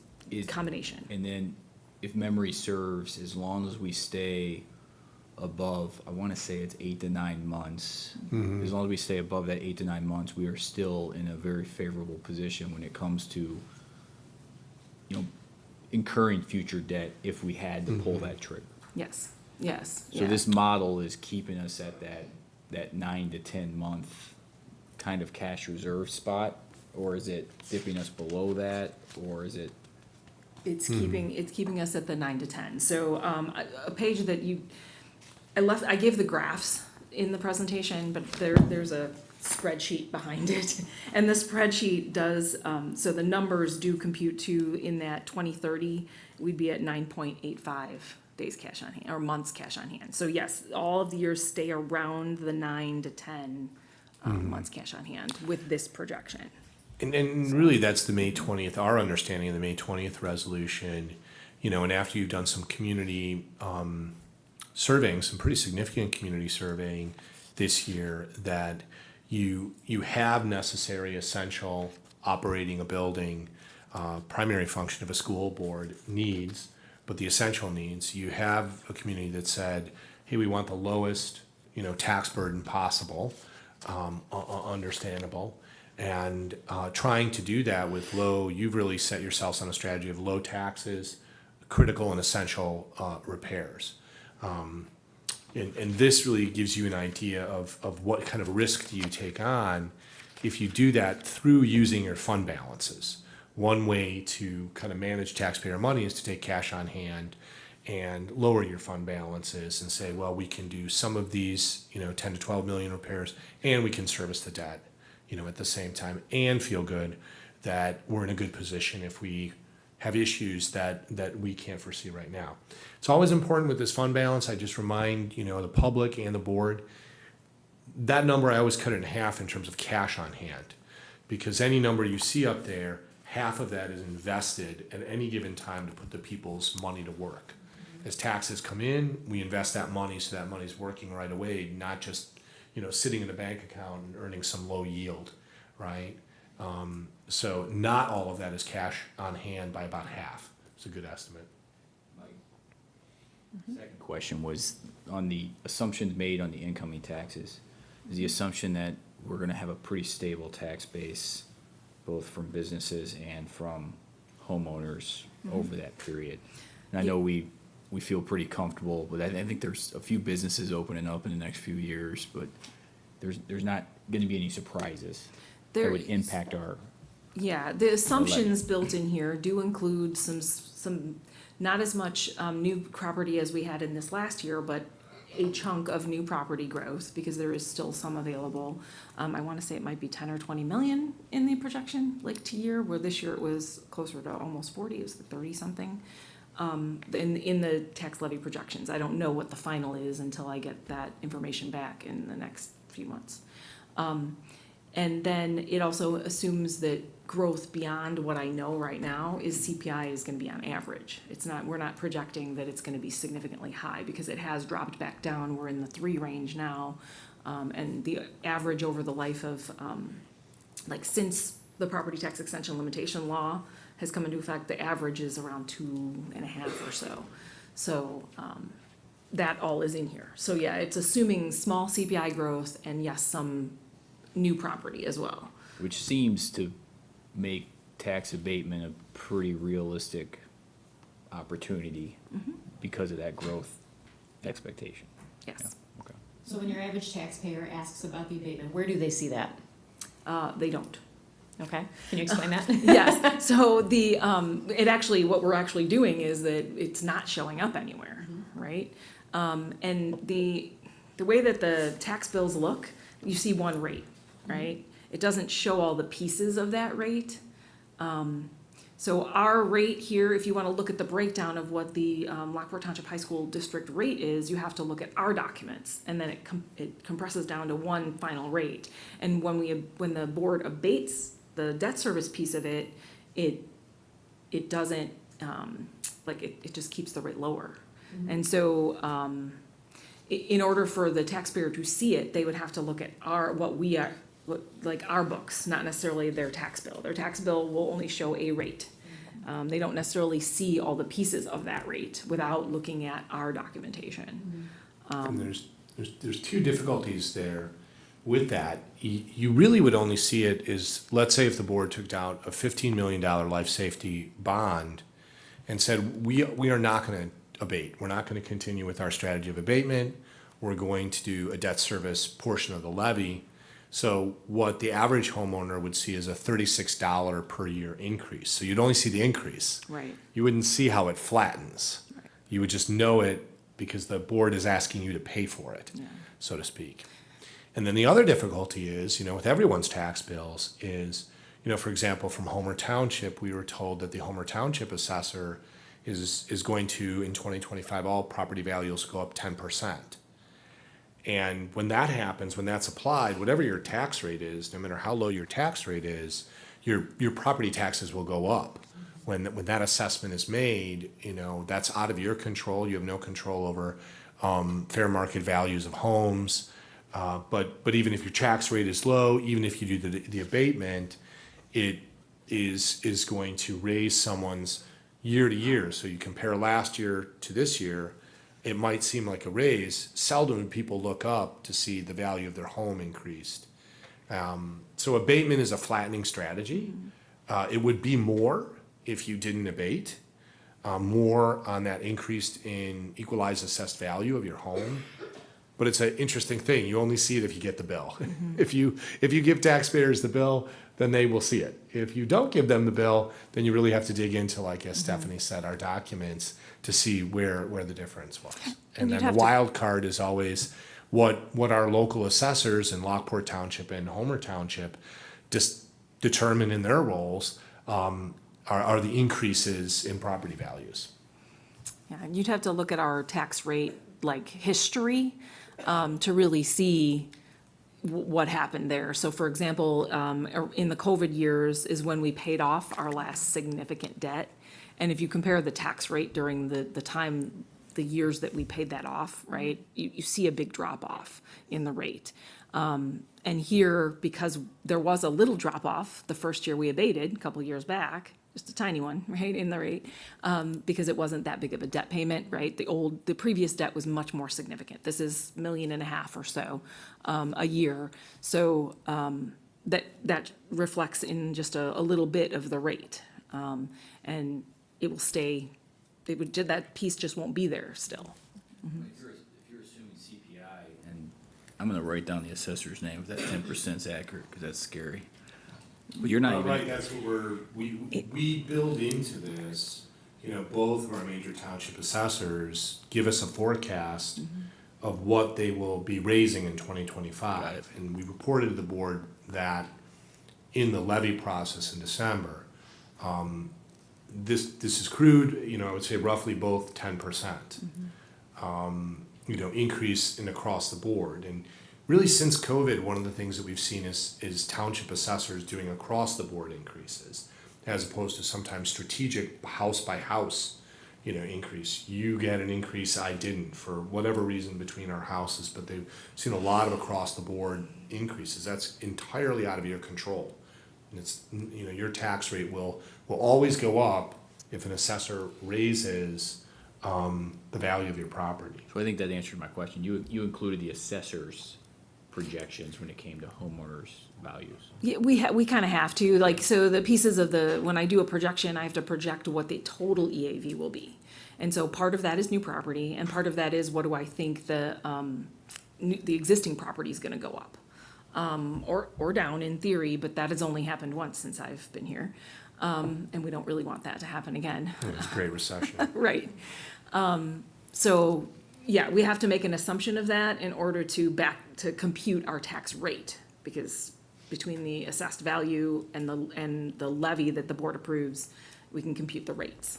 O: combination.
G: And then, if memory serves, as long as we stay above, I want to say it's 8 to 9 months. As long as we stay above that 8 to 9 months, we are still in a very favorable position when it comes to, incurring future debt if we had to pull that trigger.
O: Yes.
G: So this model is keeping us at that 9 to 10 month kind of cash reserve spot, or is it dipping us below that, or is it?
O: It's keeping us at the 9 to 10. So a page that I gave the graphs in the presentation, but there's a spreadsheet behind it. And the spreadsheet does, so the numbers do compute to, in that 2030, we'd be at 9.85 days cash on hand, or months cash on hand. So yes, all of the years stay around the 9 to 10 months cash on hand with this projection.
D: And really, that's the May 20th, our understanding of the May 20th resolution, and after you've done some community surveying, some pretty significant community surveying this year, that you have necessary, essential operating a building, primary function of a school board needs, but the essential needs. You have a community that said, hey, we want the lowest, tax burden possible, understandable. And trying to do that with you've really set yourselves on a strategy of low taxes, critical and essential repairs. And this really gives you an idea of what kind of risk do you take on if you do that through using your fund balances. One way to kind of manage taxpayer money is to take cash on hand and lower your fund balances and say, well, we can do some of these, 10 to 12 million repairs, and we can service the debt, at the same time, and feel good that we're in a good position if we have issues that we can't foresee right now. It's always important with this fund balance. I just remind, the public and the board, that number, I always cut it in half in terms of cash on hand, because any number you see up there, half of that is invested at any given time to put the people's money to work. As taxes come in, we invest that money so that money's working right away, not just sitting in a bank account and earning some low yield, right? So not all of that is cash on hand by about half. It's a good estimate.
G: Second question was on the assumptions made on the incoming taxes. Is the assumption that we're gonna have a pretty stable tax base, both from businesses and from homeowners over that period? And I know we feel pretty comfortable with that. I think there's a few businesses opening up in the next few years, but there's not gonna be any surprises that would impact our.
O: Yeah, the assumptions built in here do include some not as much new property as we had in this last year, but a chunk of new property growth, because there is still some available. I want to say it might be 10 or 20 million in the projection, like to year, where this year it was closer to almost 40, it was 30 something. In the tax levy projections. I don't know what the final is until I get that information back in the next few months. And then it also assumes that growth beyond what I know right now is CPI is gonna be on average. We're not projecting that it's gonna be significantly high, because it has dropped back down. We're in the 3 range now. And the average over the life of, like, since the property tax extension limitation law has come into effect, the average is around 2.5 or so. So, that all is in here. So yeah, it's assuming small CPI growth and yes, some new property as well.
G: Which seems to make tax abatement a pretty realistic opportunity because of that growth expectation.
O: Yes.
G: Yeah, okay.
E: So when your average taxpayer asks about the abatement, where do they see that?
O: They don't.
E: Okay, can you explain that?
O: Yes, so what we're actually doing is that it's not showing up anywhere, right? And the way that the tax bills look, you see one rate, right? It doesn't show all the pieces of that rate. So our rate here, if you want to look at the breakdown of what the Lockport Township High School district rate is, you have to look at our documents, and then it compresses down to one final rate. And when the board abates the debt service piece of it, it doesn't, it just keeps the rate lower. And so, in order for the taxpayer to see it, they would have to look at our books, not necessarily their tax bill. Their tax bill will only show a rate. They don't necessarily see all the pieces of that rate without looking at our documentation.
D: And there's 2 difficulties there with that. You really would only see it as, let's say if the board took out a $15 million life safety bond and said, we are not going to abate. We're not going to continue with our strategy of abatement. We're going to do a debt service portion of the levy. So what the average homeowner would see is a $36 per year increase. So you'd only see the increase.
O: Right.
D: You wouldn't see how it flattens.
O: Right.
D: You would just know it because the board is asking you to pay for it, so to speak. And then the other difficulty is, with everyone's tax bills is, for example, from Homer Township, we were told that the Homer Township assessor is going to, in 2025, all property values go up 10%. And when that happens, when that's applied, whatever your tax rate is, no matter how low your tax rate is, your property taxes will go up. When that assessment is made, that's out of your control. You have no control over fair market values of homes. But even if your tax rate is low, even if you do the abatement, it is going to raise someone's year to year. So you compare last year to this year, it might seem like a raise. Seldom do people look up to see the value of their home increased. So abatement is a flattening strategy. It would be more if you didn't abate, more on that increased in equalized assessed value of your home. But it's an interesting thing. You only see it if you get the bill. If you give taxpayers the bill, then they will see it. If you don't give them the bill, then you really have to dig into, like as Stephanie said, our documents to see where the difference was. And then the wild card is always what our local assessors in Lockport Township and Homer Township determine in their roles are the increases in property values.
O: Yeah, and you'd have to look at our tax rate, history, to really see what happened there. So for example, in the COVID years is when we paid off our last significant debt. And if you compare the tax rate during the years that we paid that off, right, you see a big drop off in the rate. And here, because there was a little drop off the first year we abated, a couple of years back, just a tiny one, right, in the rate, because it wasn't that big of a debt payment, right? The previous debt was much more significant. This is $1.5 million or so a year. So that reflects in just a little bit of the rate, and it will stay. That piece just won't be there still.
G: If you're assuming CPI, and I'm going to write down the assessor's name if that 10% is accurate, because that's scary. But you're not even
D: right. That's what we build into this. Both of our major township assessors give us a forecast of what they will be raising in 2025. And we reported to the board that in the levy process in December, this is crude, you know, I would say roughly both 10%, you know, increase in across the board. And really since COVID, one of the things that we've seen is township assessors doing across the board increases, as opposed to sometimes strategic house by house, you know, increase. You get an increase, I didn't, for whatever reason between our houses, but they've seen a lot of across the board increases. That's entirely out of your control. And it's, you know, your tax rate will always go up if an assessor raises the value of your property.
G: So I think that answered my question. You included the assessor's projections when it came to homeowners' values.
O: Yeah, we kind of have to, like, so the pieces of when I do a projection, I have to project what the total EAV will be. And so part of that is new property, and part of that is what do I think the existing property is gonna go up. Or down in theory, but that has only happened once since I've been here. And we don't really want that to happen again.
D: It was a great recession.
O: Right. So, yeah, we have to make an assumption of that in order to compute our tax rate, because between the assessed value and the levy that the board approves, we can compute the rates.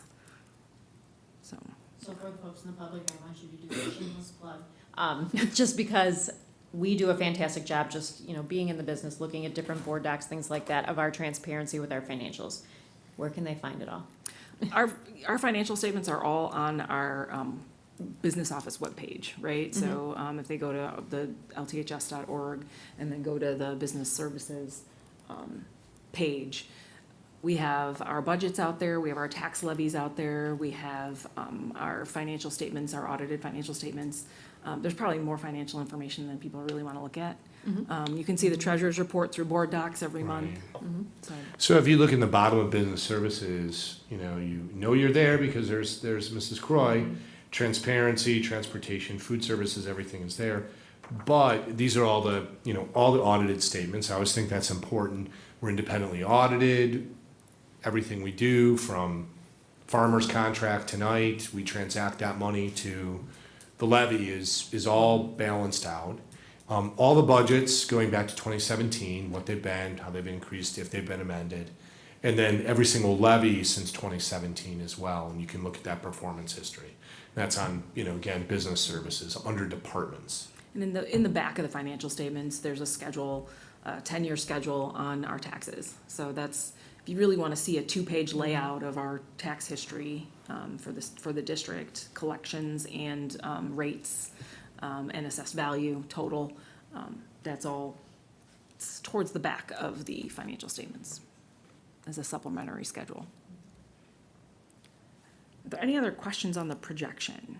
O: So
E: for the folks in the public, I want you to do a shameless plug. Just because we do a fantastic job just, you know, being in the business, looking at different board docs, things like that, of our transparency with our financials. Where can they find it all?
O: our financial statements are all on our business office webpage, right? So if they go to the LTHS.org and then go to the business services page, we have our budgets out there, we have our tax levies out there, we have our financial statements, our audited financial statements. There's probably more financial information than people really want to look at. You can see the treasurer's report through board docs every month.
D: So if you look in the bottom of business services, you know you're there because there's Mrs. Croy, transparency, transportation, food services, everything is there. But these are all the audited statements. I always think that's important. We're independently audited. Everything we do, from farmer's contract tonight, we transact that money to the levy, is all balanced out. All the budgets going back to 2017, what they've been, how they've increased, if they've been amended. And then every single levy since 2017 as well. And you can look at that performance history. That's on, again, business services under departments.
O: And in the back of the financial statements, there's a schedule, 10-year schedule on our taxes. So that's, if you really want to see a 2-page layout of our tax history for the district, collections and rates and assessed value total, that's all towards the back of the financial statements as a supplementary schedule. Are there any other questions on the projection?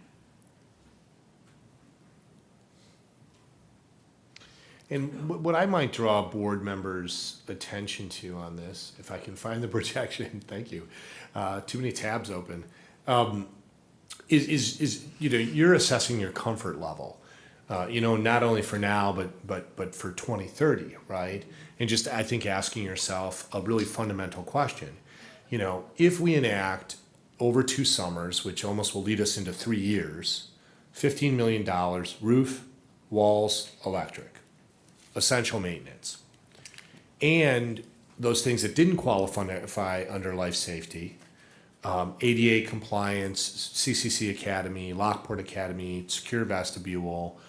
D: And what I might draw board members' attention to on this, if I can find the projection, thank you, too many tabs open, is you're assessing your comfort level, not only for now, but for 2030, right? And just, I think, asking yourself a really fundamental question. If we enact over 2 summers, which almost will lead us into 3 years, $15 million, roof, walls, electric, essential maintenance, and those things that didn't qualify under life safety, ADA compliance, CCC Academy, Lockport Academy, secure vestibule,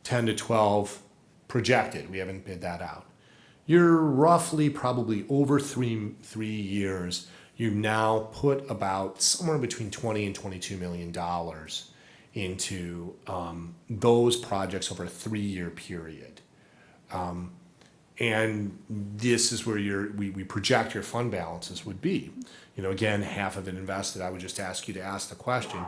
D: 10 to 12 projected. We haven't bid that out. You're roughly probably over 3 years. You've now put about somewhere between $20 and $22 million into those projects over a 3-year period. And this is where we project your fund balances would be. Again, half of it invested. I would just ask you to ask the question.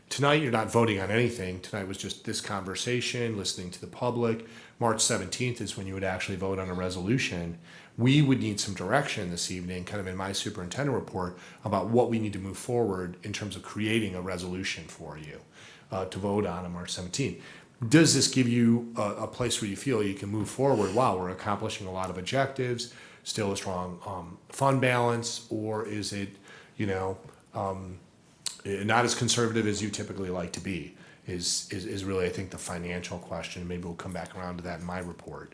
D: Tonight, you're not voting on anything. Tonight was just this conversation, listening to the public. March 17th is when you would actually vote on a resolution. We would need some direction this evening, kind of in my superintendent report, about what we need to move forward in terms of creating a resolution for you to vote on March 17th. Does this give you a place where you feel you can move forward? Wow, we're accomplishing a lot of objectives, still a strong fund balance, or is it, not as conservative as you typically like to be? is really, I think, the financial question. Maybe we'll come back around to that in my report.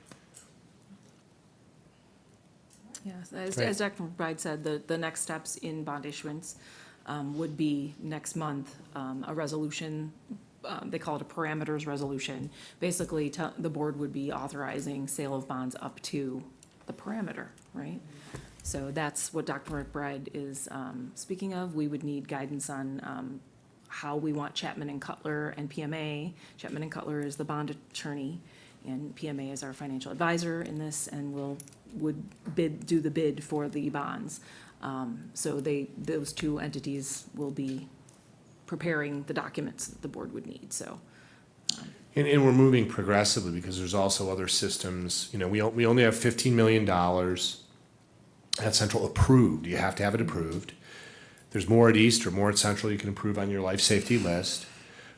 O: Yes,
D: Great.
O: as Dr. McBride said, the next steps in bond issuance would be next month, a resolution, they call it a parameters resolution. Basically, the board would be authorizing sale of bonds up to the parameter, right? So that's what Dr. McBride is speaking of. We would need guidance on how we want Chapman and Cutler and PMA. Chapman and Cutler is the bond attorney, and PMA is our financial advisor in this, and would do the bid for the bonds. So those two entities will be preparing the documents that the board would need, so.
D: And we're moving progressively because there's also other systems. You know, we only have $15 million at Central approved. You have to have it approved. There's more at East or more at Central you can approve on your life safety list.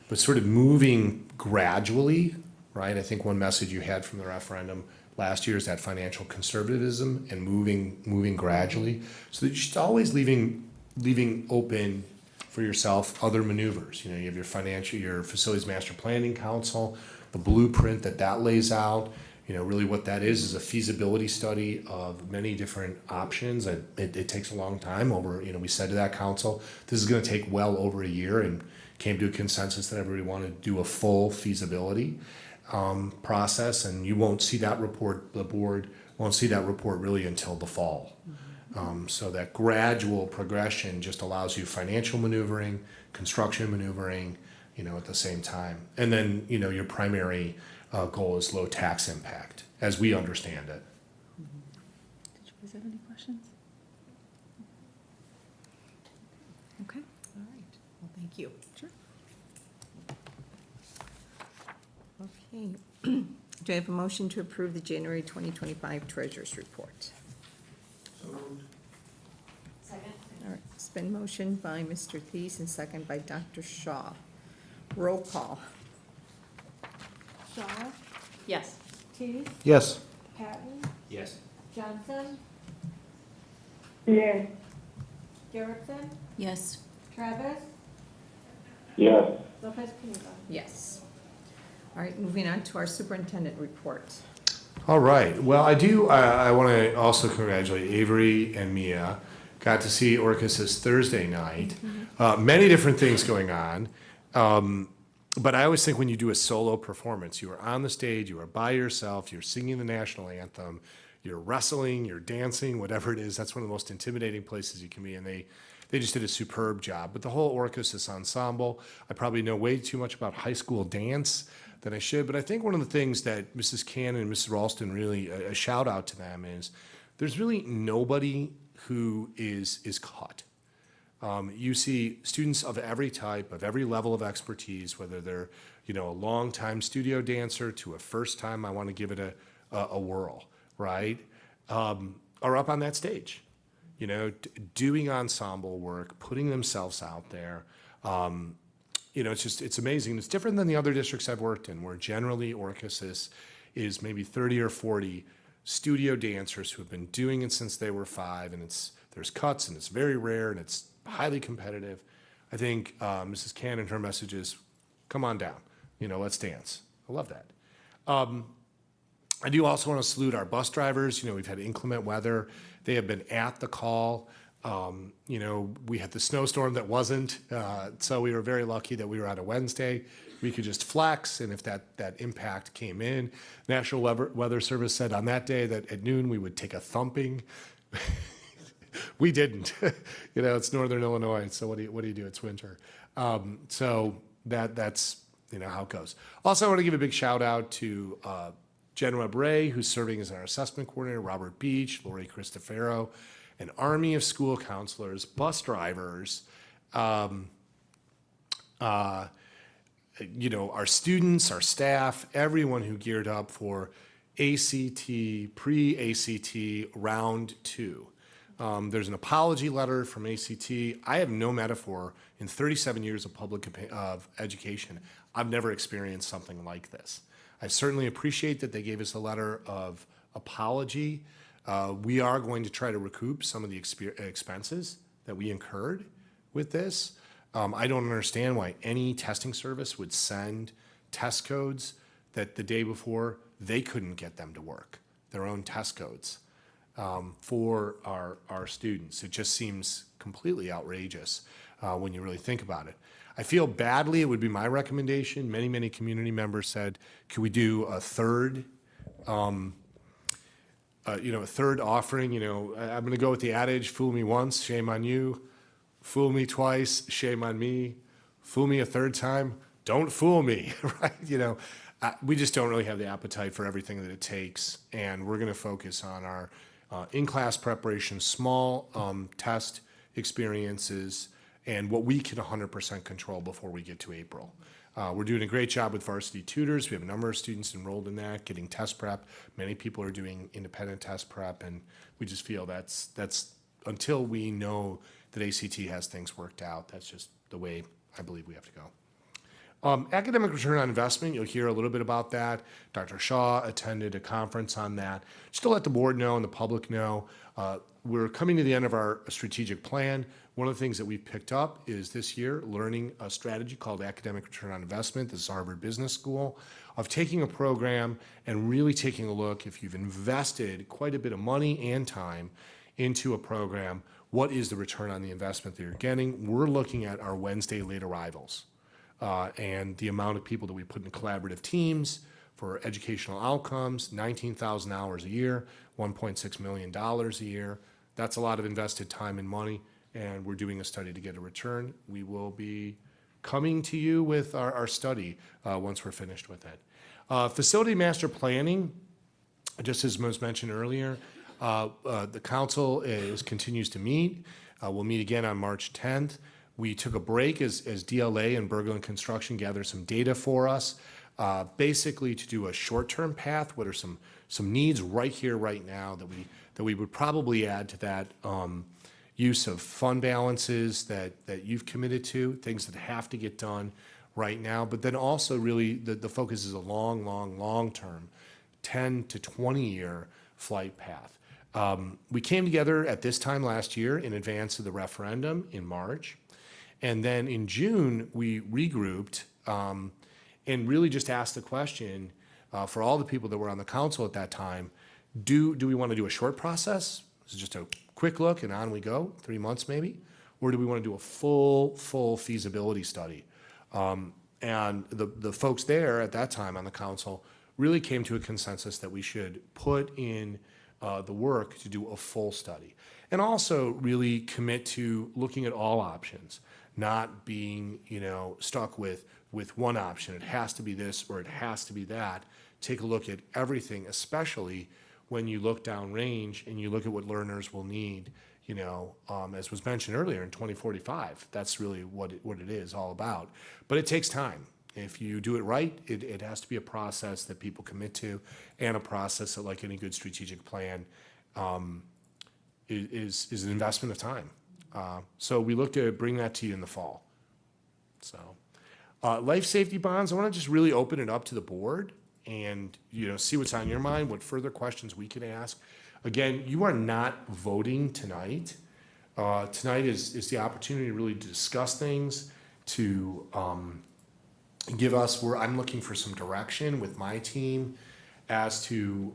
D: But sort of moving gradually, right? I think one message you had from the referendum last year is that financial conservatism and moving gradually, so that you're just always leaving open for yourself other maneuvers. You know, you have your facilities master planning council, the blueprint that lays out. You know, really what that is a feasibility study of many different options. It takes a long time. We said to that council, this is going to take well over a year, and came to a consensus that everybody wanted to do a full feasibility process, and you won't see that report, the board won't see that report really until the fall. So that gradual progression just allows you financial maneuvering, construction maneuvering, at the same time. And then, your primary goal is low tax impact, as we understand it.
O: Did you guys have any questions? Okay.
A: All right, well, thank you.
O: Sure.
A: Okay. Do I have a motion to approve the January 2025 Treasurers Report?
N: Second.
A: All right, it's been motioned by Mr. Thies and second by Dr. Shaw. Roll call.
N: Shaw,
E: Yes.
N: Tease,
F: Yes.
N: Patton,
G: Yes.
N: Johnson,
J: Yes.
N: Garrettson,
H: Yes.
N: Travis,
J: Yes.
N: Lopez Caniva.
A: Yes. All right, moving on to our superintendent report.
D: All right. Well, I want to also congratulate Avery and Mia. Got to see Orcus's Thursday night. Many different things going on. But I always think when you do a solo performance, you are on the stage, you are by yourself, you're singing the national anthem, you're wrestling, you're dancing, whatever it is. That's one of the most intimidating places you can be. And they just did a superb job. But the whole Orcus ensemble, I probably know way too much about high school dance than I should. But I think one of the things that Mrs. Cannon and Mrs. Ralston really, a shout out to them, is there's really nobody who is caught. You see students of every type, of every level of expertise, whether they're, a long-time studio dancer to a first time, I want to give it a whirl, right? Are up on that stage, doing ensemble work, putting themselves out there. It's amazing. It's different than the other districts I've worked in, where generally Orcus is maybe 30 or 40 studio dancers who have been doing it since they were 5, and there's cuts, and it's very rare, and it's highly competitive. I think Mrs. Cannon, her message is, come on down, let's dance. I love that. I do also want to salute our bus drivers. We've had inclement weather. They have been at the call. We had the snowstorm that wasn't, so we were very lucky that we were on a Wednesday. We could just flex, and if that impact came in, National Weather Service said on that day that at noon we would take a thumping. We didn't. It's Northern Illinois, so what do you do? It's winter. So that's how it goes. Also, I want to give a big shout out to Jen Ray, who's serving as our assessment coordinator, Robert Beach, Lori Cristofero, an army of school counselors, bus drivers, our students, our staff, everyone who geared up for ACT, pre-ACT round 2. There's an apology letter from ACT. I have no metaphor. In 37 years of education, I've never experienced something like this. I certainly appreciate that they gave us a letter of apology. We are going to try to recoup some of the expenses that we incurred with this. I don't understand why any testing service would send test codes that the day before they couldn't get them to work, their own test codes for our students. It just seems completely outrageous when you really think about it. I feel badly, it would be my recommendation. Many community members said, could we do a third a third offering? I'm going to go with the adage, fool me once, shame on you. Fool me twice, shame on me. Fool me a third time, don't fool me, right? We just don't really have the appetite for everything that it takes. And we're going to focus on our in-class preparation, small test experiences, and what we can 100% control before we get to April. We're doing a great job with varsity tutors. We have a number of students enrolled in that, getting test prep. Many people are doing independent test prep, and we just feel that's until we know that ACT has things worked out, that's just the way I believe we have to go. Academic return on investment, you'll hear a little bit about that. Dr. Shaw attended a conference on that. Just to let the board know and the public know, we're coming to the end of our strategic plan. One of the things that we've picked up is this year learning a strategy called Academic Return on Investment. This is Harvard Business School, of taking a program and really taking a look, if you've invested quite a bit of money and time into a program, what is the return on the investment that you're getting? We're looking at our Wednesday late arrivals and the amount of people that we put in collaborative teams for educational outcomes, 19,000 hours a year, $1.6 million a year. That's a lot of invested time and money, and we're doing a study to get a return. We will be coming to you with our study once we're finished with it. Facility master planning, just as was mentioned earlier, the council continues to meet. We'll meet again on March 10th. We took a break as DLA and Berglund Construction gathered some data for us, basically to do a short-term path. What are some needs right here, right now that we would probably add to that use of fund balances that you've committed to, things that have to get done right now. But then also really the focus is a long-term, 10 to 20-year flight path. We came together at this time last year in advance of the referendum in March. And then in June, we regrouped and really just asked the question for all the people that were on the council at that time, do we want to do a short process? This is just a quick look and on we go, 3 months maybe? Or do we want to do a full feasibility study? And the folks there at that time on the council really came to a consensus that we should put in the work to do a full study. And also really commit to looking at all options, not being, stuck with one option. It has to be this or it has to be that. Take a look at everything, especially when you look downrange and you look at what learners will need, as was mentioned earlier in 2045. That's really what it is all about. But it takes time. If you do it right, it has to be a process that people commit to, and a process that, like any good strategic plan, is an investment of time. So we look to bring that to you in the fall. So life safety bonds, I want to just really open it up to the board and see what's on your mind, what further questions we can ask. Again, you are not voting tonight. Tonight is the opportunity to really discuss things, to give us where I'm looking for some direction with my team as to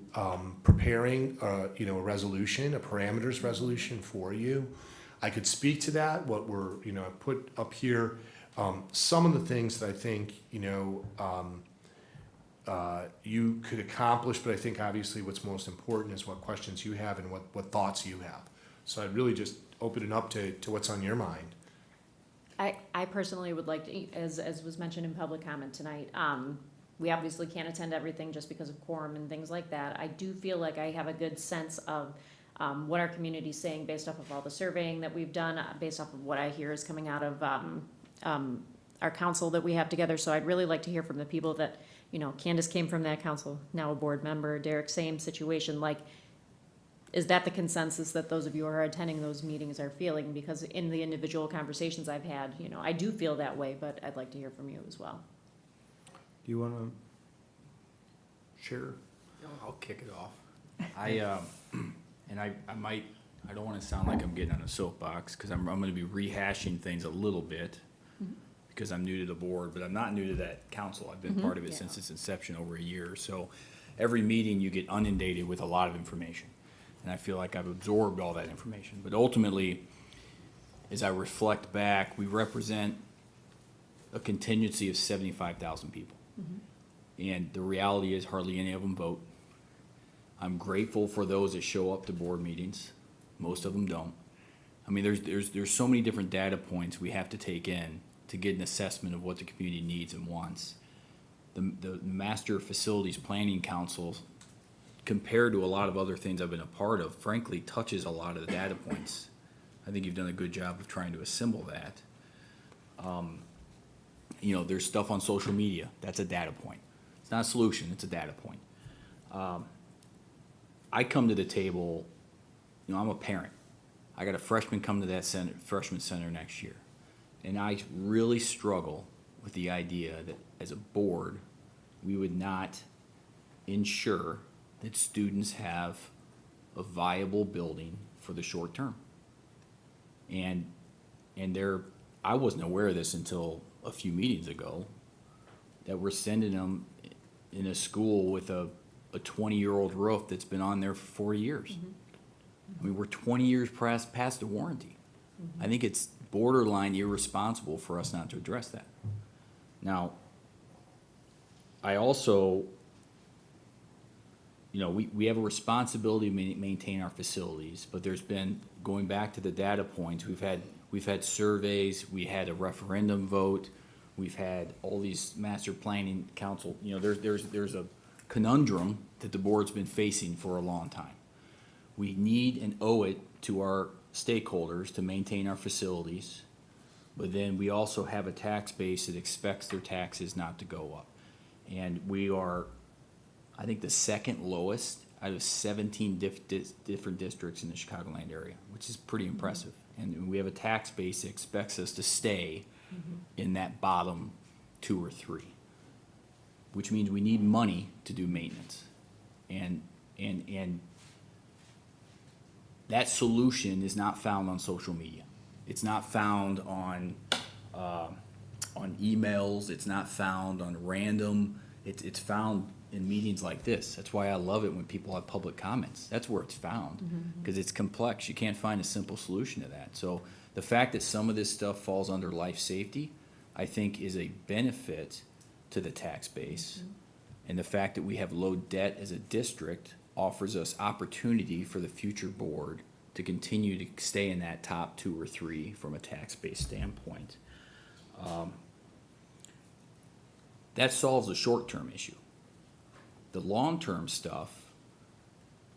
D: preparing a resolution, a parameters resolution for you. I could speak to that, what we're, put up here, some of the things that I think, you could accomplish, but I think obviously what's most important is what questions you have and what thoughts you have. So I'd really just open it up to what's on your mind.
E: I personally would like to, as was mentioned in public comment tonight, we obviously can't attend everything just because of quorum and things like that. I do feel like I have a good sense of what our community's saying based off of all the surveying that we've done, based off of what I hear is coming out of our council that we have together. So I'd really like to hear from the people that, Candace came from that council, now a board member, Derek, same situation. Like, is that the consensus that those of you who are attending those meetings are feeling? Because in the individual conversations I've had, I do feel that way, but I'd like to hear from you as well.
F: Do you want to share?
G: I'll kick it off. I don't want to sound like I'm getting on a soapbox because I'm going to be rehashing things a little bit. because I'm new to the board, but I'm not new to that council. I've been part of it since its inception over a year. So every meeting you get inundated with a lot of information. And I feel like I've absorbed all that information. But ultimately, as I reflect back, we represent a contingency of 75,000 people. And the reality is hardly any of them vote. I'm grateful for those that show up to board meetings. Most of them don't. I mean, there's so many different data points we have to take in to get an assessment of what the community needs and wants. The Master Facilities Planning Council, compared to a lot of other things I've been a part of, frankly, touches a lot of the data points. I think you've done a good job of trying to assemble that. You know, there's stuff on social media. That's a data point. It's not a solution, it's a data point. I come to the table, you know, I'm a parent. I got a freshman come to that freshman center next year. And I really struggle with the idea that as a board, we would not ensure that students have a viable building for the short term. And I wasn't aware of this until a few meetings ago, that we're sending them in a school with a 20-year-old roof that's been on there for 40 years. I mean, we're 20 years past the warranty. I think it's borderline irresponsible for us not to address that. Now, I also, you know, we have a responsibility to maintain our facilities, but there's been, going back to the data points, we've had surveys, we had a referendum vote, we've had all these master planning council, you know, there's a conundrum that the board's been facing for a long time. We need and owe it to our stakeholders to maintain our facilities, but then we also have a tax base that expects their taxes not to go up. And we are, I think, the second lowest out of 17 different districts in the Chicagoland area, which is pretty impressive. And we have a tax base that expects us to stay in that bottom 2 or 3, which means we need money to do maintenance. And that solution is not found on social media. It's not found on emails. It's not found on random. It's found in meetings like this. That's why I love it when people have public comments. That's where it's found, because it's complex. You can't find a simple solution to that. So the fact that some of this stuff falls under life safety, I think, is a benefit to the tax base. And the fact that we have low debt as a district offers us opportunity for the future board to continue to stay in that top 2 or 3 from a tax base standpoint. That solves the short-term issue. The long-term stuff,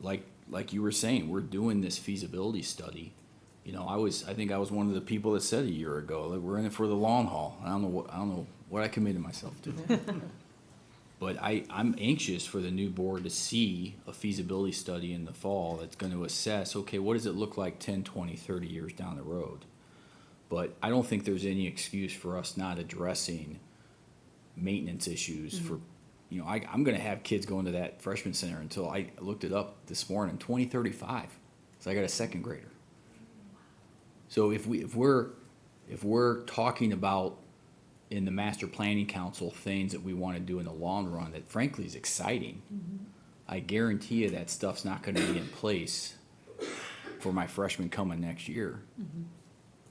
G: like you were saying, we're doing this feasibility study. You know, I think I was one of the people that said a year ago that we're in it for the long haul. I don't know what I committed myself to. But I'm anxious for the new board to see a feasibility study in the fall that's going to assess, okay, what does it look like 10, 20, 30 years down the road? But I don't think there's any excuse for us not addressing maintenance issues for, you know, I'm going to have kids going to that freshman center until I looked it up this morning, 2035. So I got a second grader. So if we're talking about in the Master Planning Council things that we want to do in the long run that frankly is exciting, I guarantee you that stuff's not going to be in place for my freshman coming next year.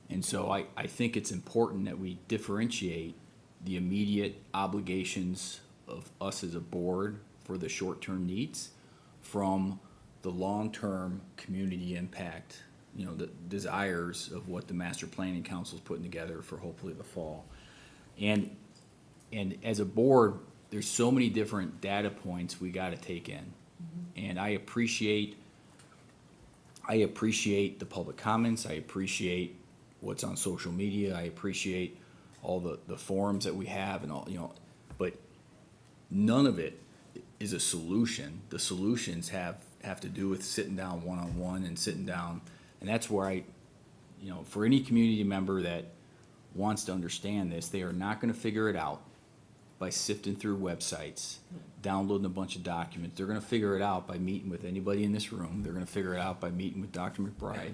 G: And so I think it's important that we differentiate the immediate obligations of us as a board for the short-term needs from the long-term community impact, you know, the desires of what the Master Planning Council is putting together for hopefully the fall. And as a board, there's so many different data points we got to take in. And I appreciate the public comments. I appreciate what's on social media. I appreciate all the forums that we have and all, you know, but none of it is a solution. The solutions have to do with sitting down one-on-one and sitting down. And that's where you know, for any community member that wants to understand this, they are not going to figure it out by sifting through websites, downloading a bunch of documents. They're going to figure it out by meeting with anybody in this room. They're going to figure it out by meeting with Dr. McBride,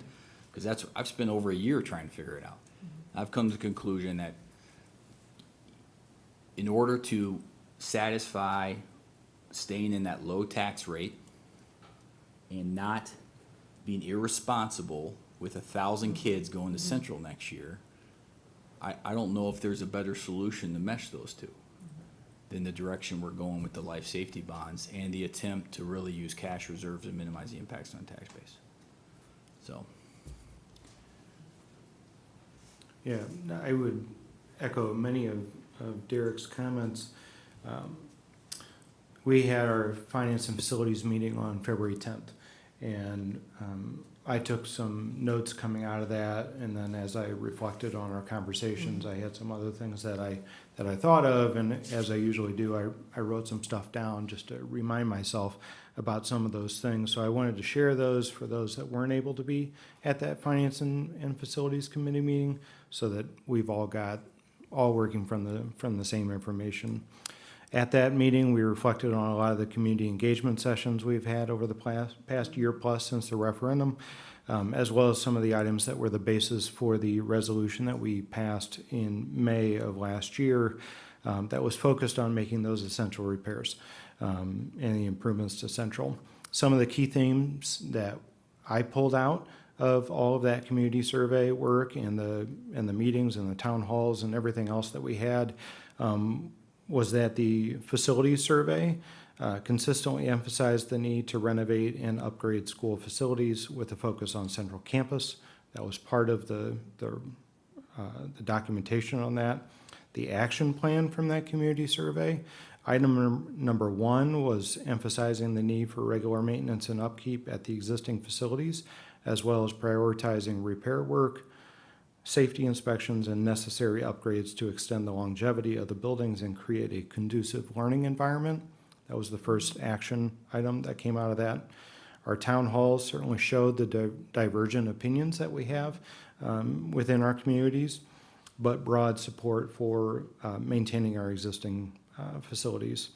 G: because I've spent over a year trying to figure it out. I've come to the conclusion that in order to satisfy staying in that low tax rate and not being irresponsible with 1,000 kids going to Central next year, I don't know if there's a better solution to mesh those two than the direction we're going with the life safety bonds and the attempt to really use cash reserves and minimize the impacts on tax base. So,
F: Yeah, I would echo many of Derek's comments. We had our finance and facilities meeting on February 10th, and I took some notes coming out of that, and then as I reflected on our conversations, I had some other things that I thought of, and as I usually do, I wrote some stuff down just to remind myself about some of those things. So I wanted to share those for those that weren't able to be at that Finance and Facilities Committee meeting, so that we've all working from the same information. At that meeting, we reflected on a lot of the community engagement sessions we've had over the past year plus since the referendum, as well as some of the items that were the basis for the resolution that we passed in May of last year that was focused on making those essential repairs and the improvements to Central. Some of the key themes that I pulled out of all of that community survey work and the meetings and the town halls and everything else that we had was that the facilities survey consistently emphasized the need to renovate and upgrade school facilities with a focus on Central Campus. That was part of the documentation on that. The action plan from that community survey, item number 1 was emphasizing the need for regular maintenance and upkeep at the existing facilities, as well as prioritizing repair work, safety inspections, and necessary upgrades to extend the longevity of the buildings and create a conducive learning environment. That was the first action item that came out of that. Our town halls certainly showed the divergent opinions that we have within our communities, but broad support for maintaining our existing facilities.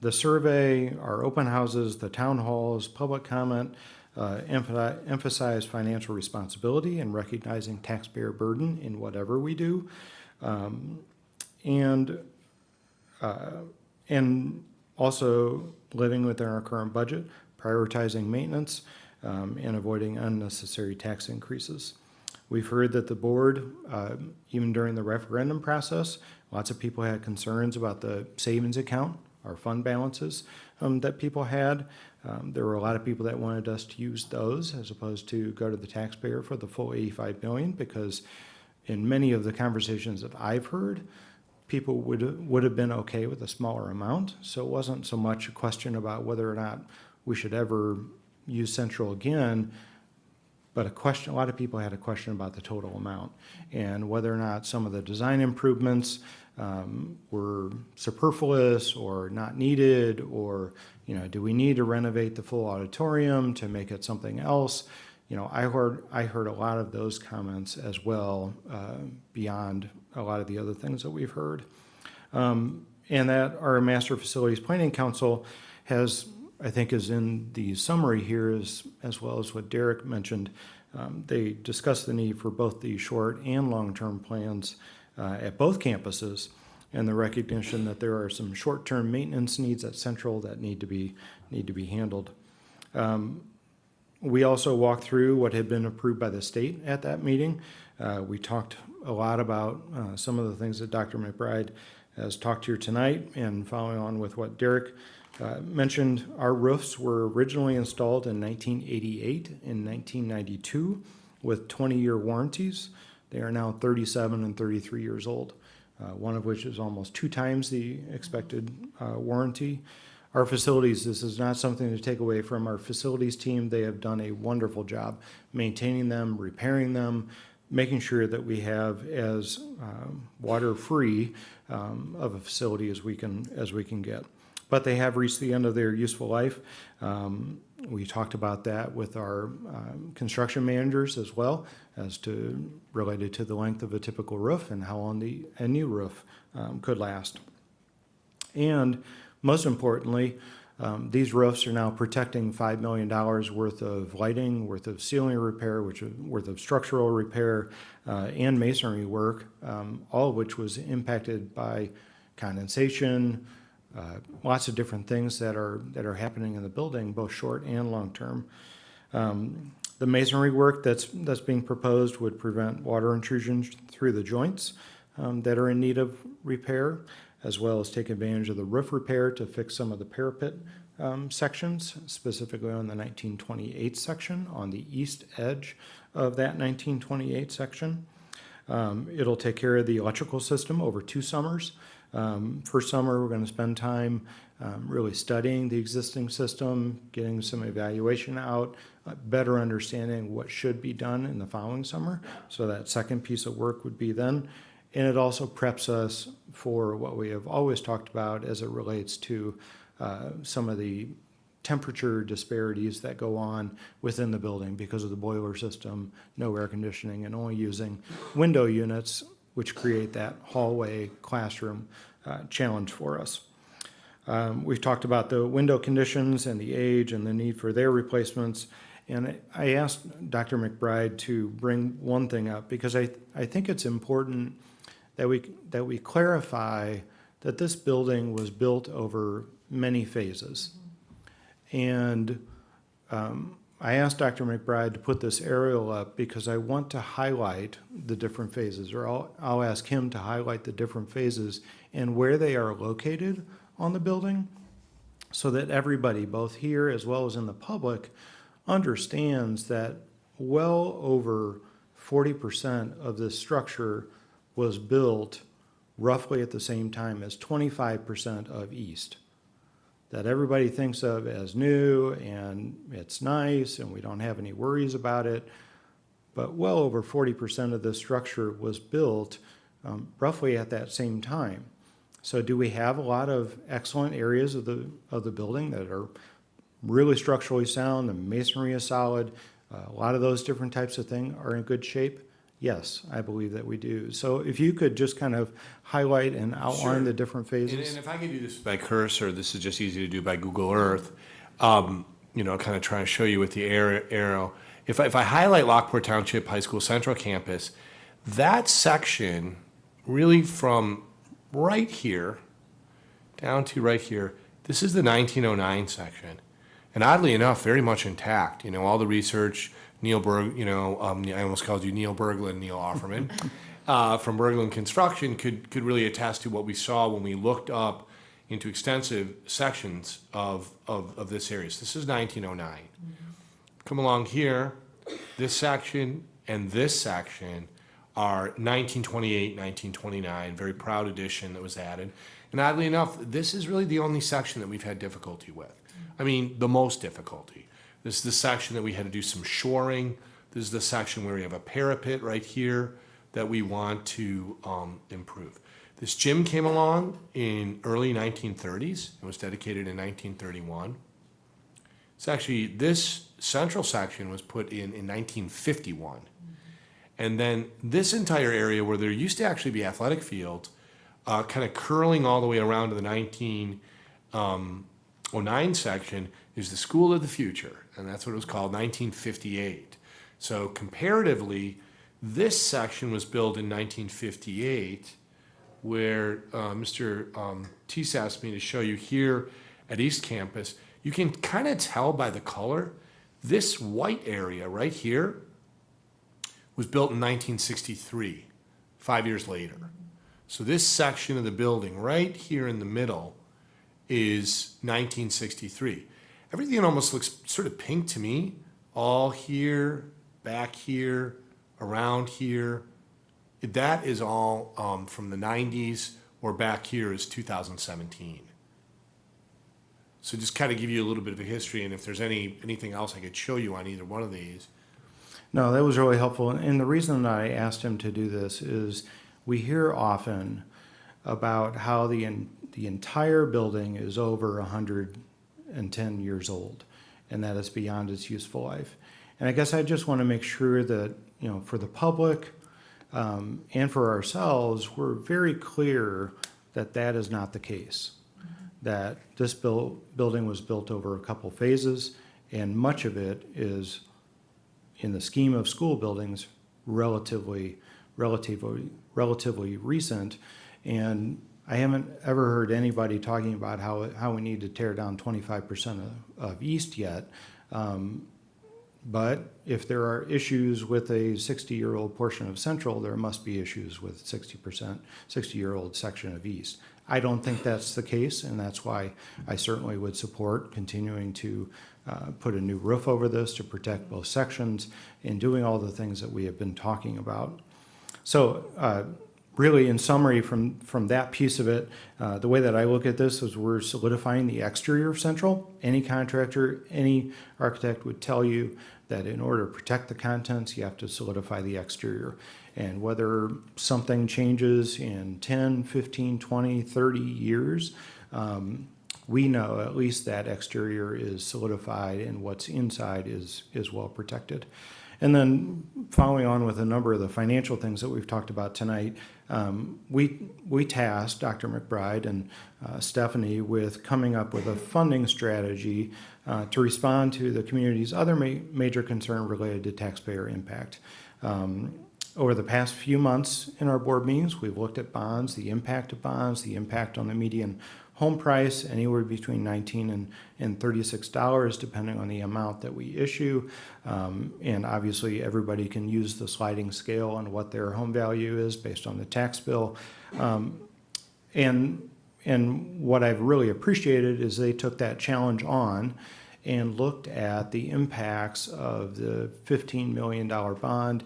F: The survey, our open houses, the town halls, public comment, emphasize financial responsibility and recognizing taxpayer burden in whatever we do, and also living within our current budget, prioritizing maintenance, and avoiding unnecessary tax increases. We've heard that the board, even during the referendum process, lots of people had concerns about the savings account, our fund balances that people had. There were a lot of people that wanted us to use those as opposed to go to the taxpayer for the full $85 million, because in many of the conversations that I've heard, people would have been okay with a smaller amount. So it wasn't so much a question about whether or not we should ever use Central again, but a lot of people had a question about the total amount and whether or not some of the design improvements were superfluous or not needed, or do we need to renovate the full auditorium to make it something else? I heard a lot of those comments as well, beyond a lot of the other things that we've heard, and that our Master Facilities Planning Council has, I think, is in the summary here, as well as what Derek mentioned. They discussed the need for both the short and long-term plans at both campuses, and the recognition that there are some short-term maintenance needs at Central that need to be handled. We also walked through what had been approved by the state at that meeting. We talked a lot about some of the things that Dr. McBride has talked here tonight, and following on with what Derek mentioned, our roofs were originally installed in 1988 and 1992 with 20-year warranties. They are now 37 and 33 years old, one of which is almost 2 times the expected warranty. Our facilities, this is not something to take away from our facilities team. They have done a wonderful job maintaining them, repairing them, making sure that we have as water-free of a facility as we can get. But they have reached the end of their useful life. We talked about that with our construction managers as well, as to related to the length of a typical roof and how long a new roof could last. And most importantly, these roofs are now protecting $5 million worth of lighting, worth of ceiling repair, worth of structural repair, and masonry work, all of which was impacted by condensation, lots of different things that are happening in the building, both short and long term. The masonry work that's being proposed would prevent water intrusions through the joints that are in need of repair, as well as take advantage of the roof repair to fix some of the parapet sections, specifically on the 1928 section, on the east edge of that 1928 section. It'll take care of the electrical system over 2 summers. First summer, we're going to spend time really studying the existing system, getting some evaluation out, better understanding what should be done in the following summer. So that second piece of work would be then. And it also preps us for what we have always talked about as it relates to some of the temperature disparities that go on within the building because of the boiler system, no air conditioning, and only using window units, which create that hallway classroom challenge for us. We've talked about the window conditions and the age and the need for their replacements. And I asked Dr. McBride to bring one thing up because I think it's important that we clarify that this building was built over many phases. And I asked Dr. McBride to put this aerial up because I want to highlight the different phases, or I'll ask him to highlight the different phases and where they are located on the building so that everybody, both here as well as in the public, understands that well over 40% of this structure was built roughly at the same time as 25% of East. That everybody thinks of as new and it's nice and we don't have any worries about it. But well over 40% of this structure was built roughly at that same time. So do we have a lot of excellent areas of the building that are really structurally sound, the masonry is solid, a lot of those different types of things are in good shape? Yes, I believe that we do. So if you could just kind of highlight and outline the different phases.
D: And if I could do this by cursor, this is just easy to do by Google Earth, kind of trying to show you with the arrow. If I highlight Lockport Township High School Central Campus, that section really from right here down to right here, this is the 1909 section. And oddly enough, very much intact. All the research, Neil Berg, I almost called you Neil Berglund, Neil Offerman, from Berglund Construction could really attest to what we saw when we looked up into extensive sections of this area. So this is 1909. Mm-hmm. Come along here, this section and this section are 1928, 1929, very proud addition that was added. And oddly enough, this is really the only section that we've had difficulty with. I mean, the most difficulty. This is the section that we had to do some shoring. This is the section where we have a parapet right here that we want to improve. This gym came along in early 1930s. It was dedicated in 1931. It's actually, this central section was put in 1951. And then this entire area where there used to actually be athletic fields, kind of curling all the way around to the 1909 section is the School of the Future, and that's what it was called, 1958. So comparatively, this section was built in 1958, where Mr. Teese asked me to show you here at East Campus. You can kind of tell by the color, this white area right here was built in 1963, 5 years later. So this section of the building right here in the middle is 1963. Everything almost looks sort of pink to me, all here, back here, around here. That is all from the 90s, or back here is 2017. So just kind of give you a little bit of a history, and if there's anything else I could show you on either one of these.
F: No, that was really helpful. And the reason that I asked him to do this is we hear often about how the entire building is over 110 years old, and that is beyond its useful life. And I guess I just want to make sure that, for the public and for ourselves, we're very clear that that is not the case. That this building was built over a couple phases, and much of it is, in the scheme of school buildings, relatively recent. And I haven't ever heard anybody talking about how we need to tear down 25% of East yet. But if there are issues with a 60-year-old portion of Central, there must be issues with 60-year-old section of East. I don't think that's the case, and that's why I certainly would support continuing to put a new roof over this to protect both sections and doing all the things that we have been talking about. So really, in summary, from that piece of it, the way that I look at this is we're solidifying the exterior of Central. Any contractor, any architect would tell you that in order to protect the contents, you have to solidify the exterior. And whether something changes in 10, 15, 20, 30 years, we know at least that exterior is solidified and what's inside is well protected. And then following on with a number of the financial things that we've talked about tonight, we tasked Dr. McBride and Stephanie with coming up with a funding strategy to respond to the community's other major concern related to taxpayer impact. Over the past few months in our board meetings, we've looked at bonds, the impact of bonds, the impact on the median home price, anywhere between $19 and $36, depending on the amount that we issue. And obviously, everybody can use the sliding scale on what their home value is based on the tax bill. And what I've really appreciated is they took that challenge on and looked at the impacts of the $15 million bond,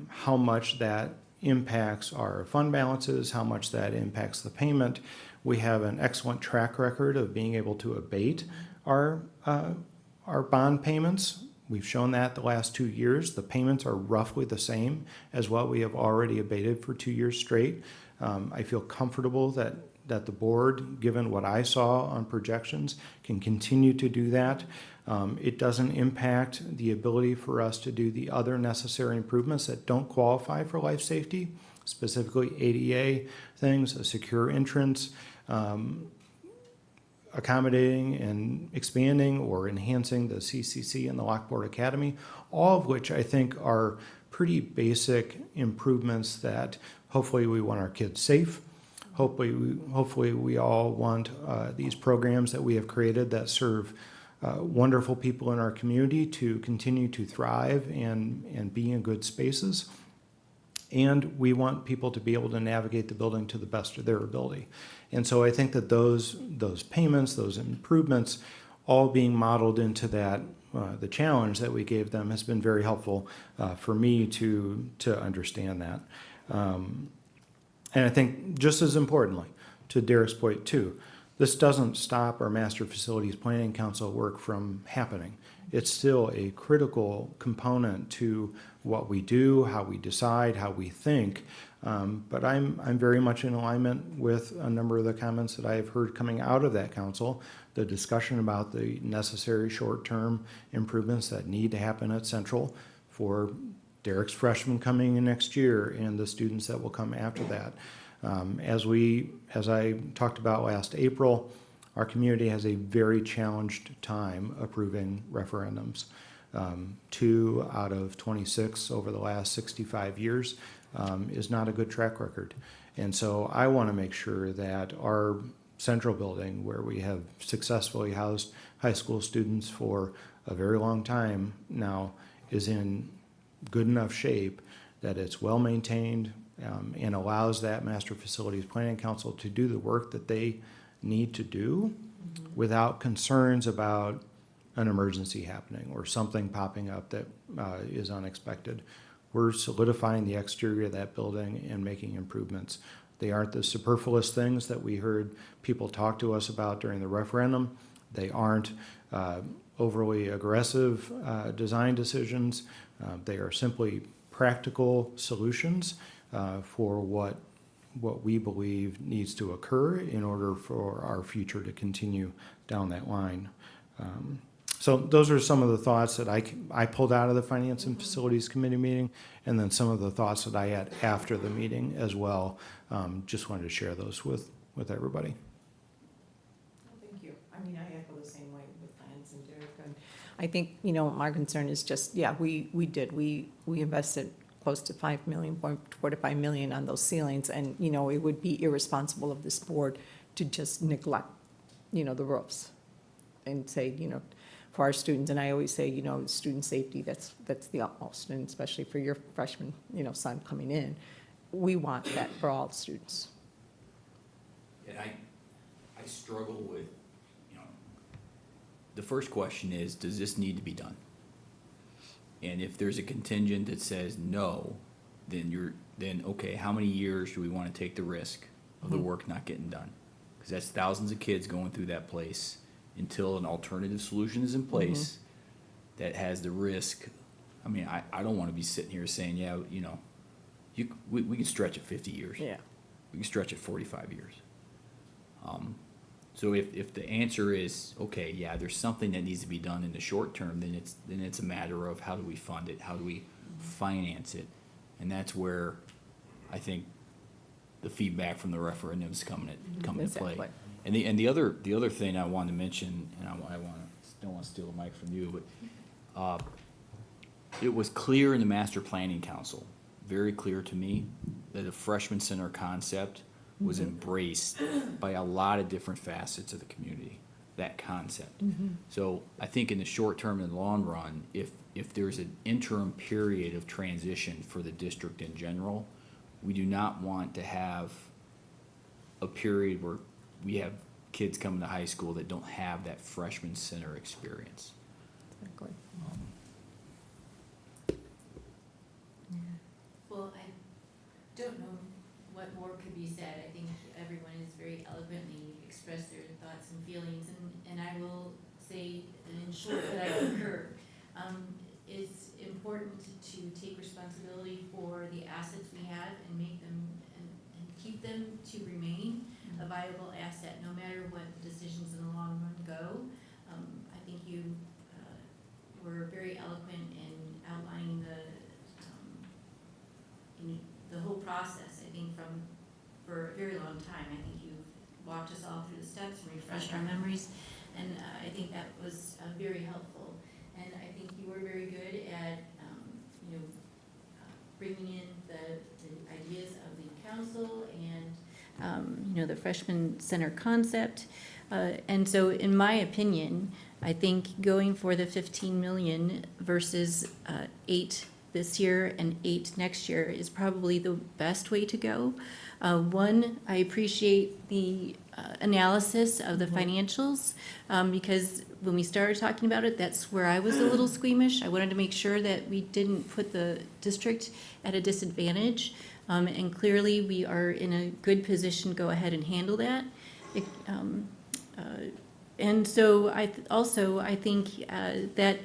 F: how much that impacts our fund balances, how much that impacts the payment. We have an excellent track record of being able to abate our bond payments. We've shown that the last 2 years. The payments are roughly the same as what we have already abated for 2 years straight. I feel comfortable that the board, given what I saw on projections, can continue to do that. It doesn't impact the ability for us to do the other necessary improvements that don't qualify for life safety, specifically ADA things, a secure entrance, accommodating and expanding or enhancing the CCC and the Lockport Academy, all of which I think are pretty basic improvements that hopefully we want our kids safe. Hopefully we all want these programs that we have created that serve wonderful people in our community to continue to thrive and be in good spaces. And we want people to be able to navigate the building to the best of their ability. And so I think that those payments, those improvements, all being modeled into that, the challenge that we gave them has been very helpful for me to understand that. And I think just as importantly, to Derek's point too, this doesn't stop our Master Facilities Planning Council work from happening. It's still a critical component to what we do, how we decide, how we think. But I'm very much in alignment with a number of the comments that I have heard coming out of that council, the discussion about the necessary short-term improvements that need to happen at Central for Derek's freshmen coming in next year and the students that will come after that. As I talked about last April, our community has a very challenged time approving referendums. 2 out of 26 over the last 65 years is not a good track record. And so I want to make sure that our Central building, where we have successfully housed high school students for a very long time now, is in good enough shape that it's well maintained and allows that Master Facilities Planning Council to do the work that they need to do without concerns about an emergency happening or something popping up that is unexpected. We're solidifying the exterior of that building and making improvements. They aren't the superfluous things that we heard people talk to us about during the referendum. They aren't overly aggressive design decisions. They are simply practical solutions for what we believe needs to occur in order for our future to continue down that line. So those are some of the thoughts that I pulled out of the Finance and Facilities Committee meeting, and then some of the thoughts that I had after the meeting as well. Just wanted to share those with everybody.
A: Thank you. I mean, I echo the same way with Lance and Derek. And I think, my concern is just, we invested close to 5 million, 1.45 million on those ceilings, and, you know, it would be irresponsible of this board to just neglect, you know, the roofs and say, you know, for our students, and I always say, you know, student safety, that's the utmost, and especially for your freshman, you know, son coming in. We want that for all students.
G: And I struggle with, you know, the first question is, does this need to be done? And if there's a contingent that says no, then okay, how many years do we want to take the risk of the work not getting done? Because that's thousands of kids going through that place until an alternative solution is in place that has the risk. I mean, I don't want to be sitting here saying, yeah, you know, we can stretch it 50 years.
A: Yeah.
G: We can stretch it 45 years. So if the answer is, okay, yeah, there's something that needs to be done in the short term, then it's a matter of how do we fund it, how do we finance it, and that's where I think the feedback from the referendums come into play.
A: Exactly.
G: And the other thing I wanted to mention, and don't want to steal the mic from you, but it was clear in the Master Planning Council, very clear to me, that a freshman center concept was embraced by a lot of different facets of the community, that concept. So I think in the short term and long run, if there's an interim period of transition for the district in general, we do not want to have a period where we have kids coming to high school that don't have that freshman center experience.
A: Exactly.
H: Well, I don't know what more could be said. I think everyone has very eloquently expressed their thoughts and feelings, and I will say in short that I concur. It's important to take responsibility for the assets we have and make them and keep them to remain a viable asset, no matter what decisions in the long run go. I think you were very eloquent in outlining the whole process. I think for a very long time, I think you've walked us all through the steps and refreshed our memories, and I think that was very helpful. And I think you were very good at, bringing in the ideas of the council and, the freshman center concept. And so in my opinion, I think going for the 15 million versus 8 this year and 8 next year is probably the best way to go. One, I appreciate the analysis of the financials, because when we started talking about it, that's where I was a little squeamish. I wanted to make sure that we didn't put the district at a disadvantage, and clearly we are in a good position to go ahead and handle that. And so I think that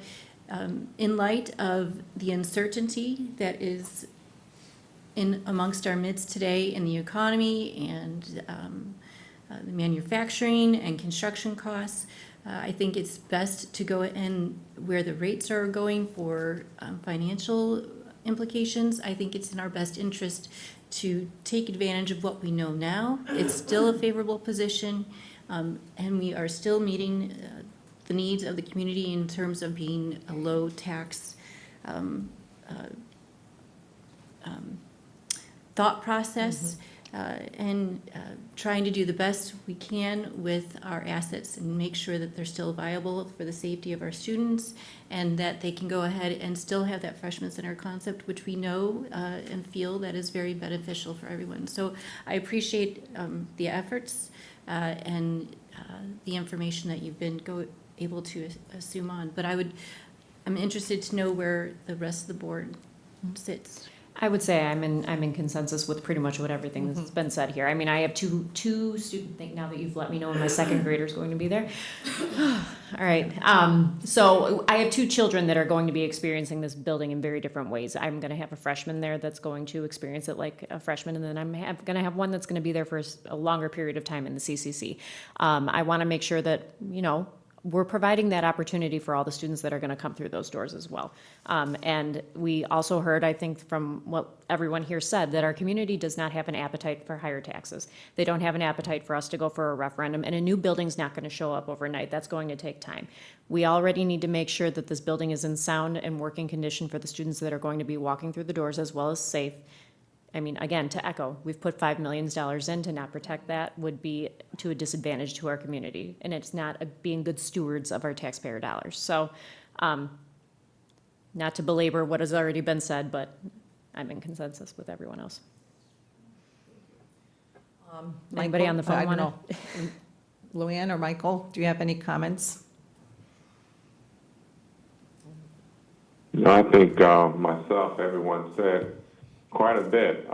H: in light of the uncertainty that is in amongst our midst today in the economy and the manufacturing and construction costs, I think it's best to go in where the rates are going for financial implications. I think it's in our best interest to take advantage of what we know now. It's still a favorable position, and we are still meeting the needs of the community in terms of being a low tax thought process, and trying to do the best we can with our assets and make sure that they're still viable for the safety of our students, and that they can go ahead and still have that freshman center concept, which we know and feel that is very beneficial for everyone. So I appreciate the efforts and the information that you've been able to assume on. But I'm interested to know where the rest of the board sits.
E: I would say I'm in consensus with pretty much what everything that's been said here. I mean, I have two student, now that you've let me know when my second grader is going to be there. All right. So I have 2 children that are going to be experiencing this building in very different ways. I'm going to have a freshman there that's going to experience it like a freshman, and then I'm going to have one that's going to be there for a longer period of time in the CCC. I want to make sure that, we're providing that opportunity for all the students that are going to come through those doors as well. And we also heard, I think, from what everyone here said, that our community does not have an appetite for higher taxes. They don't have an appetite for us to go for a referendum, and a new building's not going to show up overnight. That's going to take time. We already need to make sure that this building is in sound and working condition for the students that are going to be walking through the doors, as well as safe. I mean, again, to echo, we've put $5 million in. To not protect that would be to a disadvantage to our community, and it's not being good stewards of our taxpayer dollars. So, not to belabor what has already been said, but I'm in consensus with everyone else. Anybody on the phone
A: I don't
E: want
A: know. Luann or Michael, do you have any comments?
P: No, I think myself, everyone said quite a bit,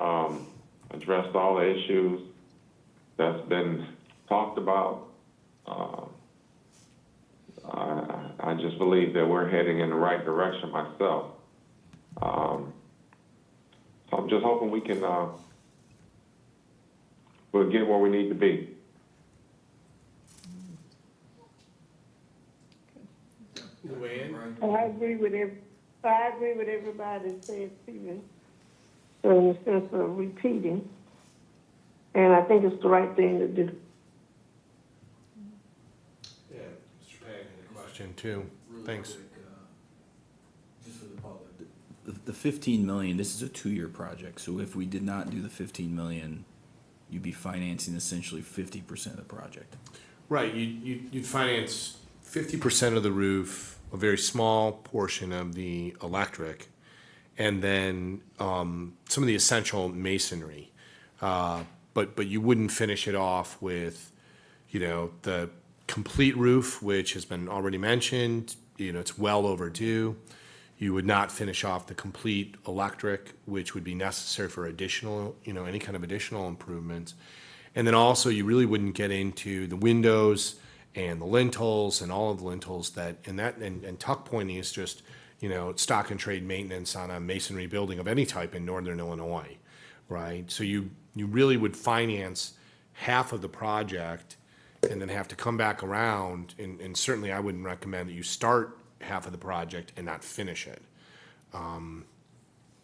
P: addressed all the issues that's been talked about. I just believe that we're heading in the right direction myself. So I'm just hoping we can we'll get where we need to be.
J: I agree with everybody that said, Stephen. So in the sense of repeating, and I think it's the right thing to do.
D: Yeah, Mr. Pag had a question too. Thanks.
G: The 15 million, this is a 2-year project, so if we did not do the 15 million, you'd be financing essentially 50% of the project.
D: Right, you'd finance 50% of the roof, a very small portion of the electric, and then some of the essential masonry. But you wouldn't finish it off with, the complete roof, which has been already mentioned. It's well overdue. You would not finish off the complete electric, which would be necessary for additional, any kind of additional improvements. And then also, you really wouldn't get into the windows and the lintels and all of the lintels and tuck pointing is just, stock and trade maintenance on a masonry building of any type in northern Illinois, right? So you really would finance half of the project and then have to come back around, and certainly I wouldn't recommend that you start half of the project and not finish it.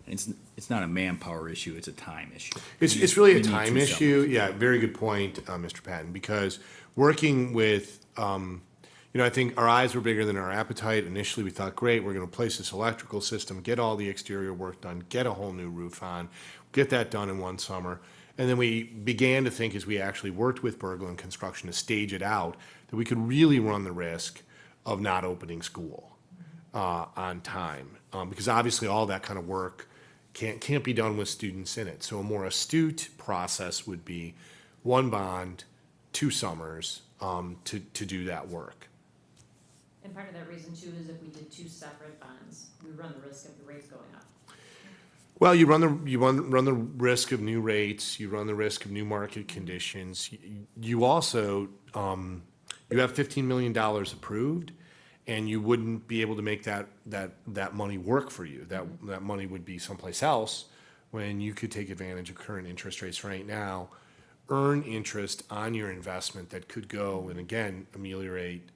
G: It's not a manpower issue, it's a time issue.
D: It's really
G: You
D: a
G: need
D: time
G: 2
D: issue.
G: summers.
D: Yeah, very good point, Mr. Patton, because working with, I think our eyes were bigger than our appetite. Initially, we thought, great, we're going to replace this electrical system, get all the exterior work done, get a whole new roof on, get that done in one summer. And then we began to think, as we actually worked with Berglund Construction to stage it out, that we could really run the risk of not opening school on time. Because obviously all that kind of work can't be done with students in it. So a more astute process would be 1 bond, 2 summers to do that work.
E: And part of that reason too is if we did 2 separate bonds, we run the risk of the rates going up.
D: Well, you run the risk of new rates. You run the risk of new market conditions. You also you have $15 million approved, and you wouldn't be able to make that money work for you. That money would be someplace else when you could take advantage of current interest rates right now, earn interest on your investment that could go and again ameliorate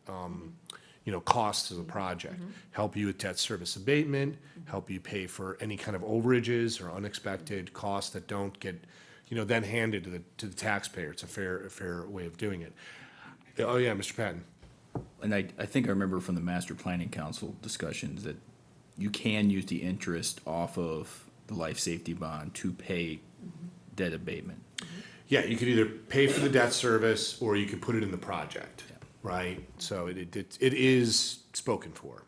D: costs of the project, help you with debt service abatement, help you pay for any kind of overages or unexpected costs that don't get then handed to the taxpayer. It's a fair way of doing it. Oh yeah, Mr. Patton.
G: And I think I remember from the Master Planning Council discussions that you can use the interest off of the life safety bond to pay debt abatement.
D: Yeah, you could either pay for the debt service or you could put it in the project, right? So it is spoken for.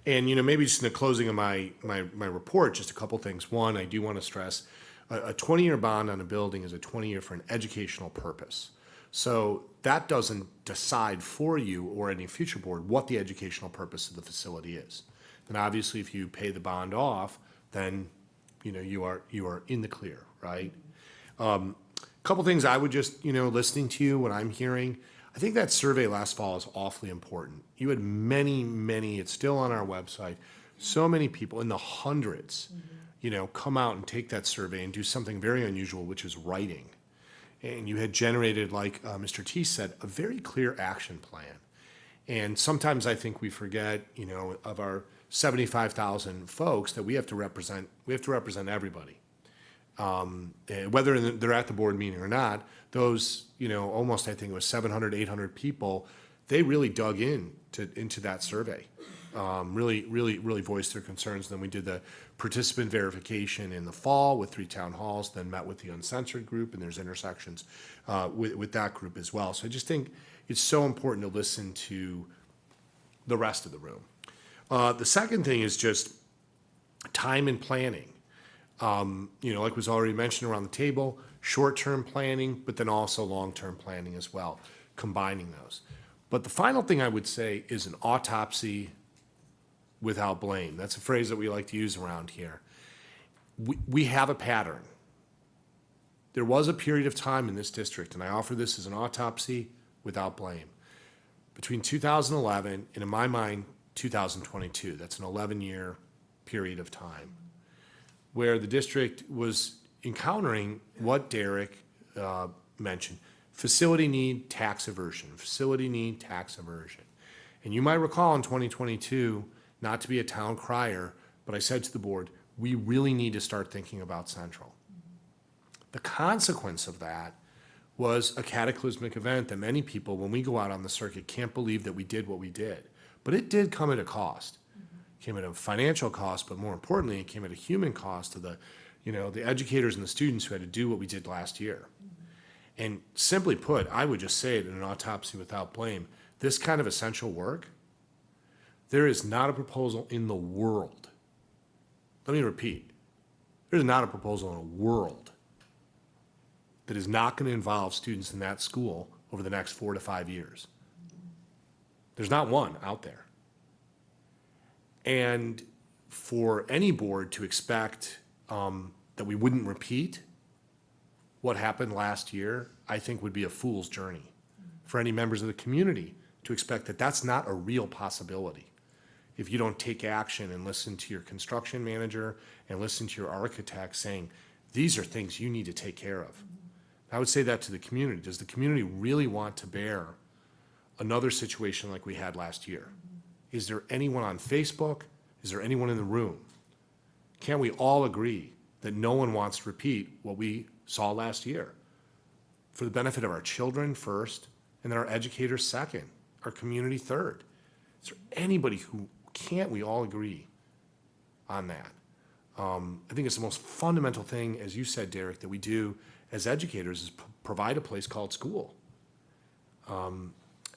D: And, maybe just in the closing of my report, just a couple things. One, I do want to stress a 20-year bond on a building is a 20-year for an educational purpose. So that doesn't decide for you or any future board what the educational purpose of the facility is. And obviously, if you pay the bond off, then, you are in the clear, right? Couple things I would just, listening to you, what I'm hearing, I think that survey last fall is awfully important. You had many, it's still on our website, so many people in the hundreds, come out and take that survey and do something very unusual, which is writing. And you had generated, like Mr. T said, a very clear action plan. And sometimes I think we forget, you know, of our 75,000 folks that we have to represent everybody. Whether they're at the board meeting or not, those, you know, almost, I think it was 700, 800 people, they really dug into that survey. Really voiced their concerns. Then we did the participant verification in the fall with 3 town halls, then met with the uncensored group, and there's intersections with that group as well. So I just think it's so important to listen to the rest of the room. The second thing is just time and planning. You know, like was already mentioned around the table, short-term planning, but then also long-term planning as well, combining those. But the final thing I would say is an autopsy without blame. That's a phrase that we like to use around here. We have a pattern. There was a period of time in this district, and I offer this as an autopsy without blame, between 2011 and, in my mind, 2022. That's an 11-year period of time where the district was encountering what Derek mentioned: facility need, tax aversion, facility need, tax aversion. And you might recall in 2022, not to be a town crier, but I said to the board, we really need to start thinking about Central. The consequence of that was a cataclysmic event that many people, when we go out on the circuit, can't believe that we did what we did. But it did come at a cost. It came at a financial cost, but more importantly, it came at a human cost to the, you know, the educators and the students who had to do what we did last year. And simply put, I would just say it in an autopsy without blame, this kind of essential work, there is not a proposal in the world. Let me repeat. There's not a proposal in the world that is not going to involve students in that school over the next 4 to 5 years. There's not one out there. And for any board to expect that we wouldn't repeat what happened last year, I think would be a fool's journey. For any members of the community to expect that that's not a real possibility. If you don't take action and listen to your construction manager and listen to your architect saying, these are things you need to take care of. I would say that to the community. Does the community really want to bear another situation like we had last year? Is there anyone on Facebook? Is there anyone in the room? Can't we all agree that no one wants to repeat what we saw last year? For the benefit of our children first, and then our educators second, our community third. Is there anybody who can't we all agree on that? I think it's the most fundamental thing, as you said, Derek, that we do as educators is provide a place called school.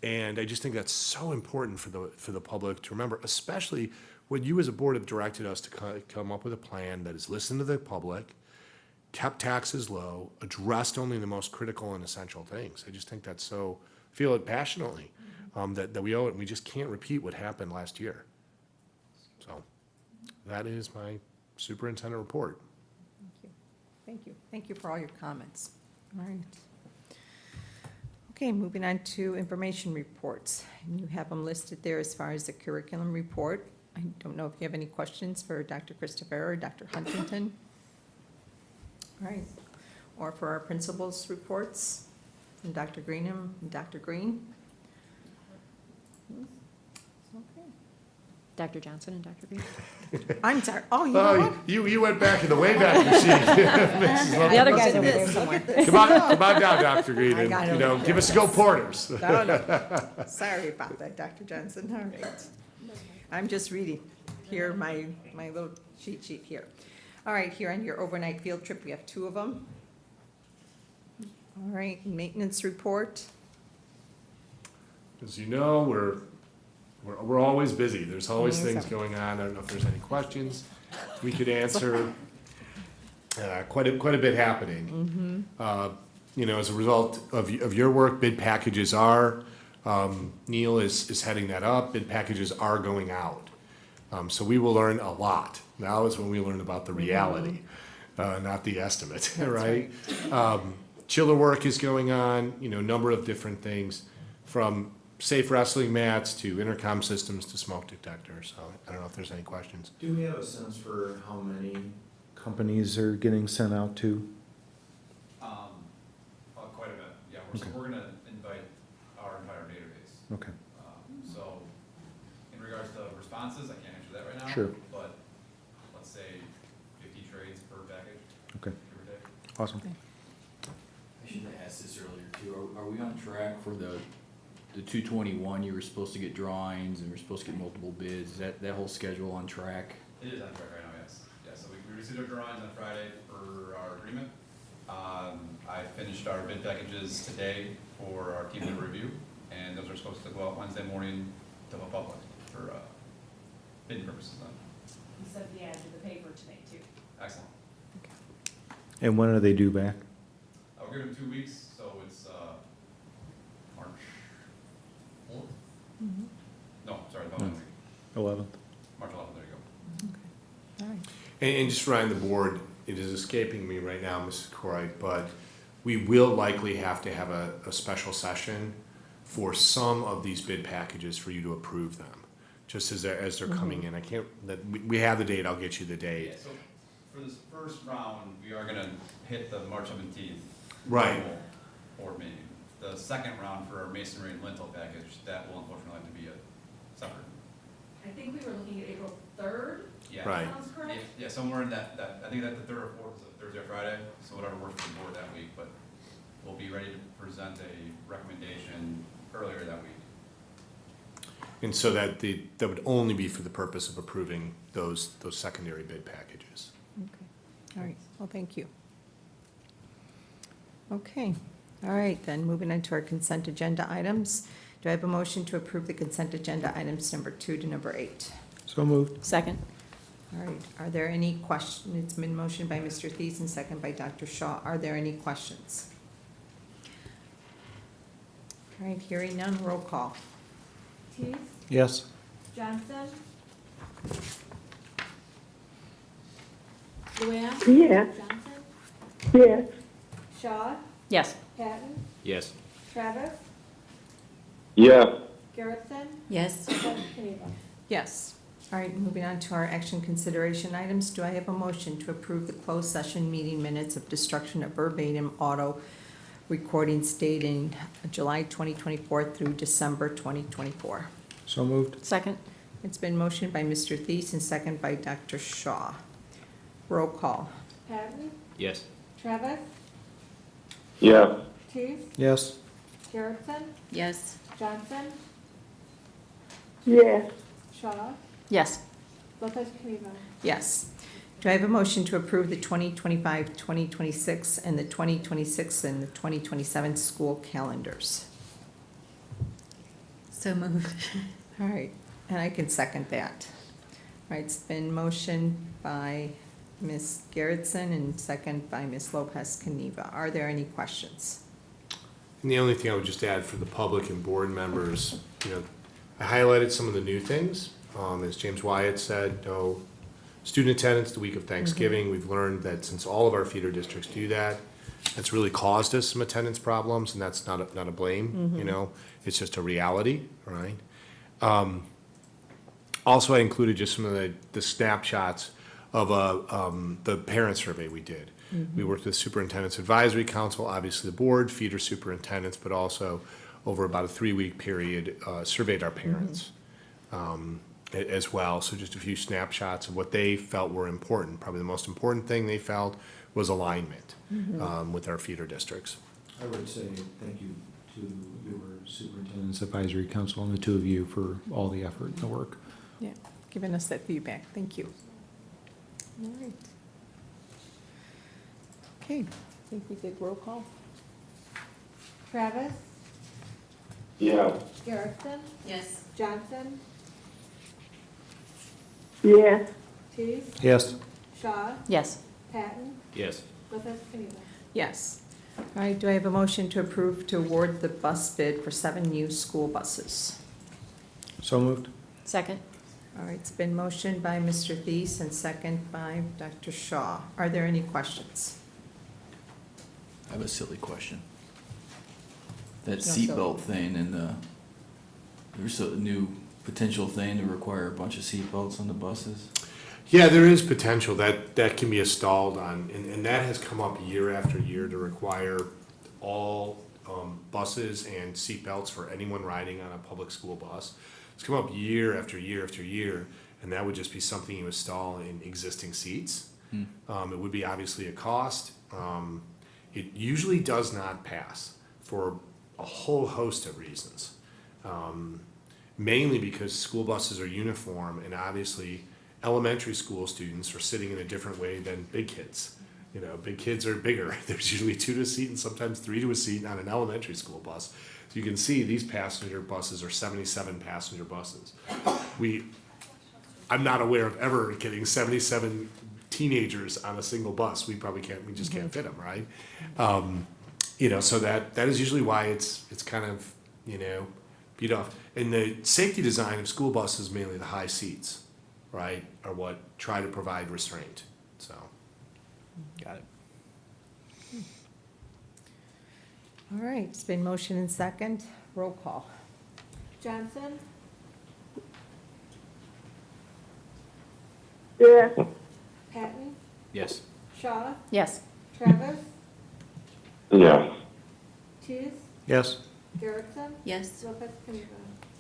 D: And I just think that's so important for the public to remember, especially when you as a board have directed us to come up with a plan that has listened to the public, kept taxes low, addressed only the most critical and essential things. I just think that's so, feel it passionately, that we owe it, and we just can't repeat what happened last year. So that is my superintendent report.
A: Thank you for all your comments. All right. Okay, moving on to information reports. And you have them listed there as far as the curriculum report. I don't know if you have any questions for Dr. Christopher or Dr. Huntington. All right. Or for our principals' reports from Dr. Greenham and Dr. Green. Okay.
E: Dr. Johnson and Dr. Green.
A: I'm sorry. Oh, you know what?
D: You went back in the Wayback Machine.
E: The other guys over there somewhere.
D: Come on down, Dr. Green,
A: I got
D: and,
A: it.
D: give us a go Porters.
A: No. Sorry about that, Dr. Johnson. All right. I'm just reading here, my little cheat sheet here. All right, here on your overnight field trip, we have 2 of them. All right, maintenance report.
D: As you know, we're always busy. There's always things going on. I don't know if there's any questions we could answer. Quite a bit happening. You know, as a result of your work, bid packages are, Neil is heading that up. Bid packages are going out. So we will learn a lot. Now is when we learn about the reality, not the estimate, right? Chiller work is going on, you know, a number of different things, from safe wrestling mats to intercom systems to smoke detectors. So I don't know if there's any questions.
F: Do we have a sense for how many companies are getting sent out to?
Q: Quite a bit, yeah.
F: Okay.
Q: So we're gonna invite our entire database.
F: Okay.
Q: So responses, I can't answer that right now.
F: Sure.
Q: But let's say 50 trades per package,
F: Okay,
Q: give or take.
F: awesome.
G: I should have asked this earlier too. Are we on track for the 221? You were supposed to get drawings and we're supposed to get multiple bids. Is that whole schedule on track?
Q: It is on track right now, yes. Yeah, so we received our drawings on Friday for our agreement. I finished our bid packages today for our team to review, and those are supposed to go out Wednesday morning to the public for bidding purposes then.
E: You sent the ad to the paper today too.
Q: Excellent.
F: And when are they due back?
Q: We're giving them 2 weeks, so it's March 4th? No, sorry, about
F: No. 11th.
Q: March 11th, there you go.
A: All right.
D: And just to remind the board, it is escaping me right now, Mrs. Croy, but we will likely have to have a special session for some of these bid packages for you to approve them, just as they're coming in. I can't, we have the date, I'll get you the
Q: Yeah,
D: date.
Q: so for this first round, we are gonna hit the March 17th.
D: Right.
Q: Board meeting. The second round for our masonry and lintel package, that will unfortunately have to be a separate.
E: I think we were looking at April 3rd.
Q: Yeah.
D: Right.
E: Sounds correct?
Q: Yeah, somewhere in that, I think that the 3rd or 4th is a Thursday or Friday, so whatever works for the board that week, but we'll be ready to present a recommendation earlier that week.
D: And so that would only be for the purpose of approving those secondary bid packages.
A: Okay, all right, well, thank you. Okay, all right, then, moving on to our consent agenda items. Do I have a motion to approve the consent agenda items number 2 to number 8?
F: So moved.
B: Second.
A: All right, are there any questions? It's been motioned by Mr. Thies and second by Dr. Shaw. Are there any questions? All right, hearing none, roll call.
N: Tease,
F: Yes.
N: Johnson. Luann.
J: Yes.
N: Johnson.
J: Yes.
N: Shaw,
B: Yes.
N: Patton,
G: Yes.
N: Travis,
P: Yes.
N: Garrettson,
H: Yes.
N: Lopez Caniva.
A: Yes. All right, moving on to our action consideration items. Do I have a motion to approve the closed session meeting minutes of destruction of verbatim auto recordings dating July 2024 through December 2024?
F: So moved.
B: Second.
A: It's been motioned by Mr. Thies and second by Dr. Shaw. Roll call.
N: Patton,
G: Yes.
N: Travis,
P: Yes.
N: Tease,
F: Yes.
N: Garrettson,
H: Yes.
N: Johnson,
J: Yes.
N: Shaw,
B: Yes.
N: Lopez Caniva.
A: Yes. Do I have a motion to approve the 2025, 2026, and the 2026 and the 2027 school calendars?
H: So moved.
A: All right, and I can second that. All right, it's been motioned by Ms. Garrettson and second by Ms. Lopez Caniva. Are there any questions?
D: And the only thing I would just add for the public and board members, I highlighted some of the new things. As James Wyatt said, no student attendance the week of Thanksgiving. We've learned that since all of our feeder districts do that, that's really caused us some attendance problems, and that's not a blame, it's just a reality, right? Also, I included just some of the snapshots of the parent survey we did. We worked with Superintendent's Advisory Council, obviously the board, feeder superintendents, but also over about a 3-week period, surveyed our parents as well. So just a few snapshots of what they felt were important. Probably the most important thing they felt was alignment with our feeder districts.
F: I would say thank you to your Superintendent's Advisory Council and the two of you for all the effort and the work.
A: Yeah, giving us that feedback. Thank you. All right. Okay, I think we did roll call.
N: Travis,
P: Yes.
N: Garrettson,
H: Yes.
N: Johnson,
J: Yes.
N: Tease,
F: Yes.
N: Shaw,
B: Yes.
N: Patton,
G: Yes.
N: Lopez Caniva.
A: Yes. All right, do I have a motion to approve to award the bus bid for 7 new school buses?
F: So moved.
B: Second.
A: All right, it's been motioned by Mr. Thies and second by Dr. Shaw. Are there any questions?
G: I have a silly question. That
A: No silly.
G: seatbelt thing and there's a new potential thing to require a bunch of seatbelts on the buses.
D: Yeah, there is potential that can be installed on, and that has come up year after year to require all buses and seatbelts for anyone riding on a public school bus. It's come up year after year after year, and that would just be something you install in existing seats. It would be obviously a cost. It usually does not pass for a whole host of reasons. Mainly because school buses are uniform, and obviously elementary school students are sitting in a different way than big kids. You know, big kids are bigger. There's usually 2 to a seat and sometimes 3 to a seat on an elementary school bus. So you can see these passenger buses are 77 passenger buses. I'm not aware of ever getting 77 teenagers on a single bus. We just can't fit them, right? You know, so that is usually why it's kind of, you know, beat off. And the safety design of school buses, mainly the high seats, right, are what try to provide restraint, so.
G: Got it.
A: All right, it's been motion and second. Roll call.
N: Johnson,
J: Yes.
N: Patton,
G: Yes.
N: Shaw,
E: Yes.
N: Travis,
P: Yes.
N: Tease,
F: Yes.
N: Garrettson,
H: Yes.
N: Lopez Caniva.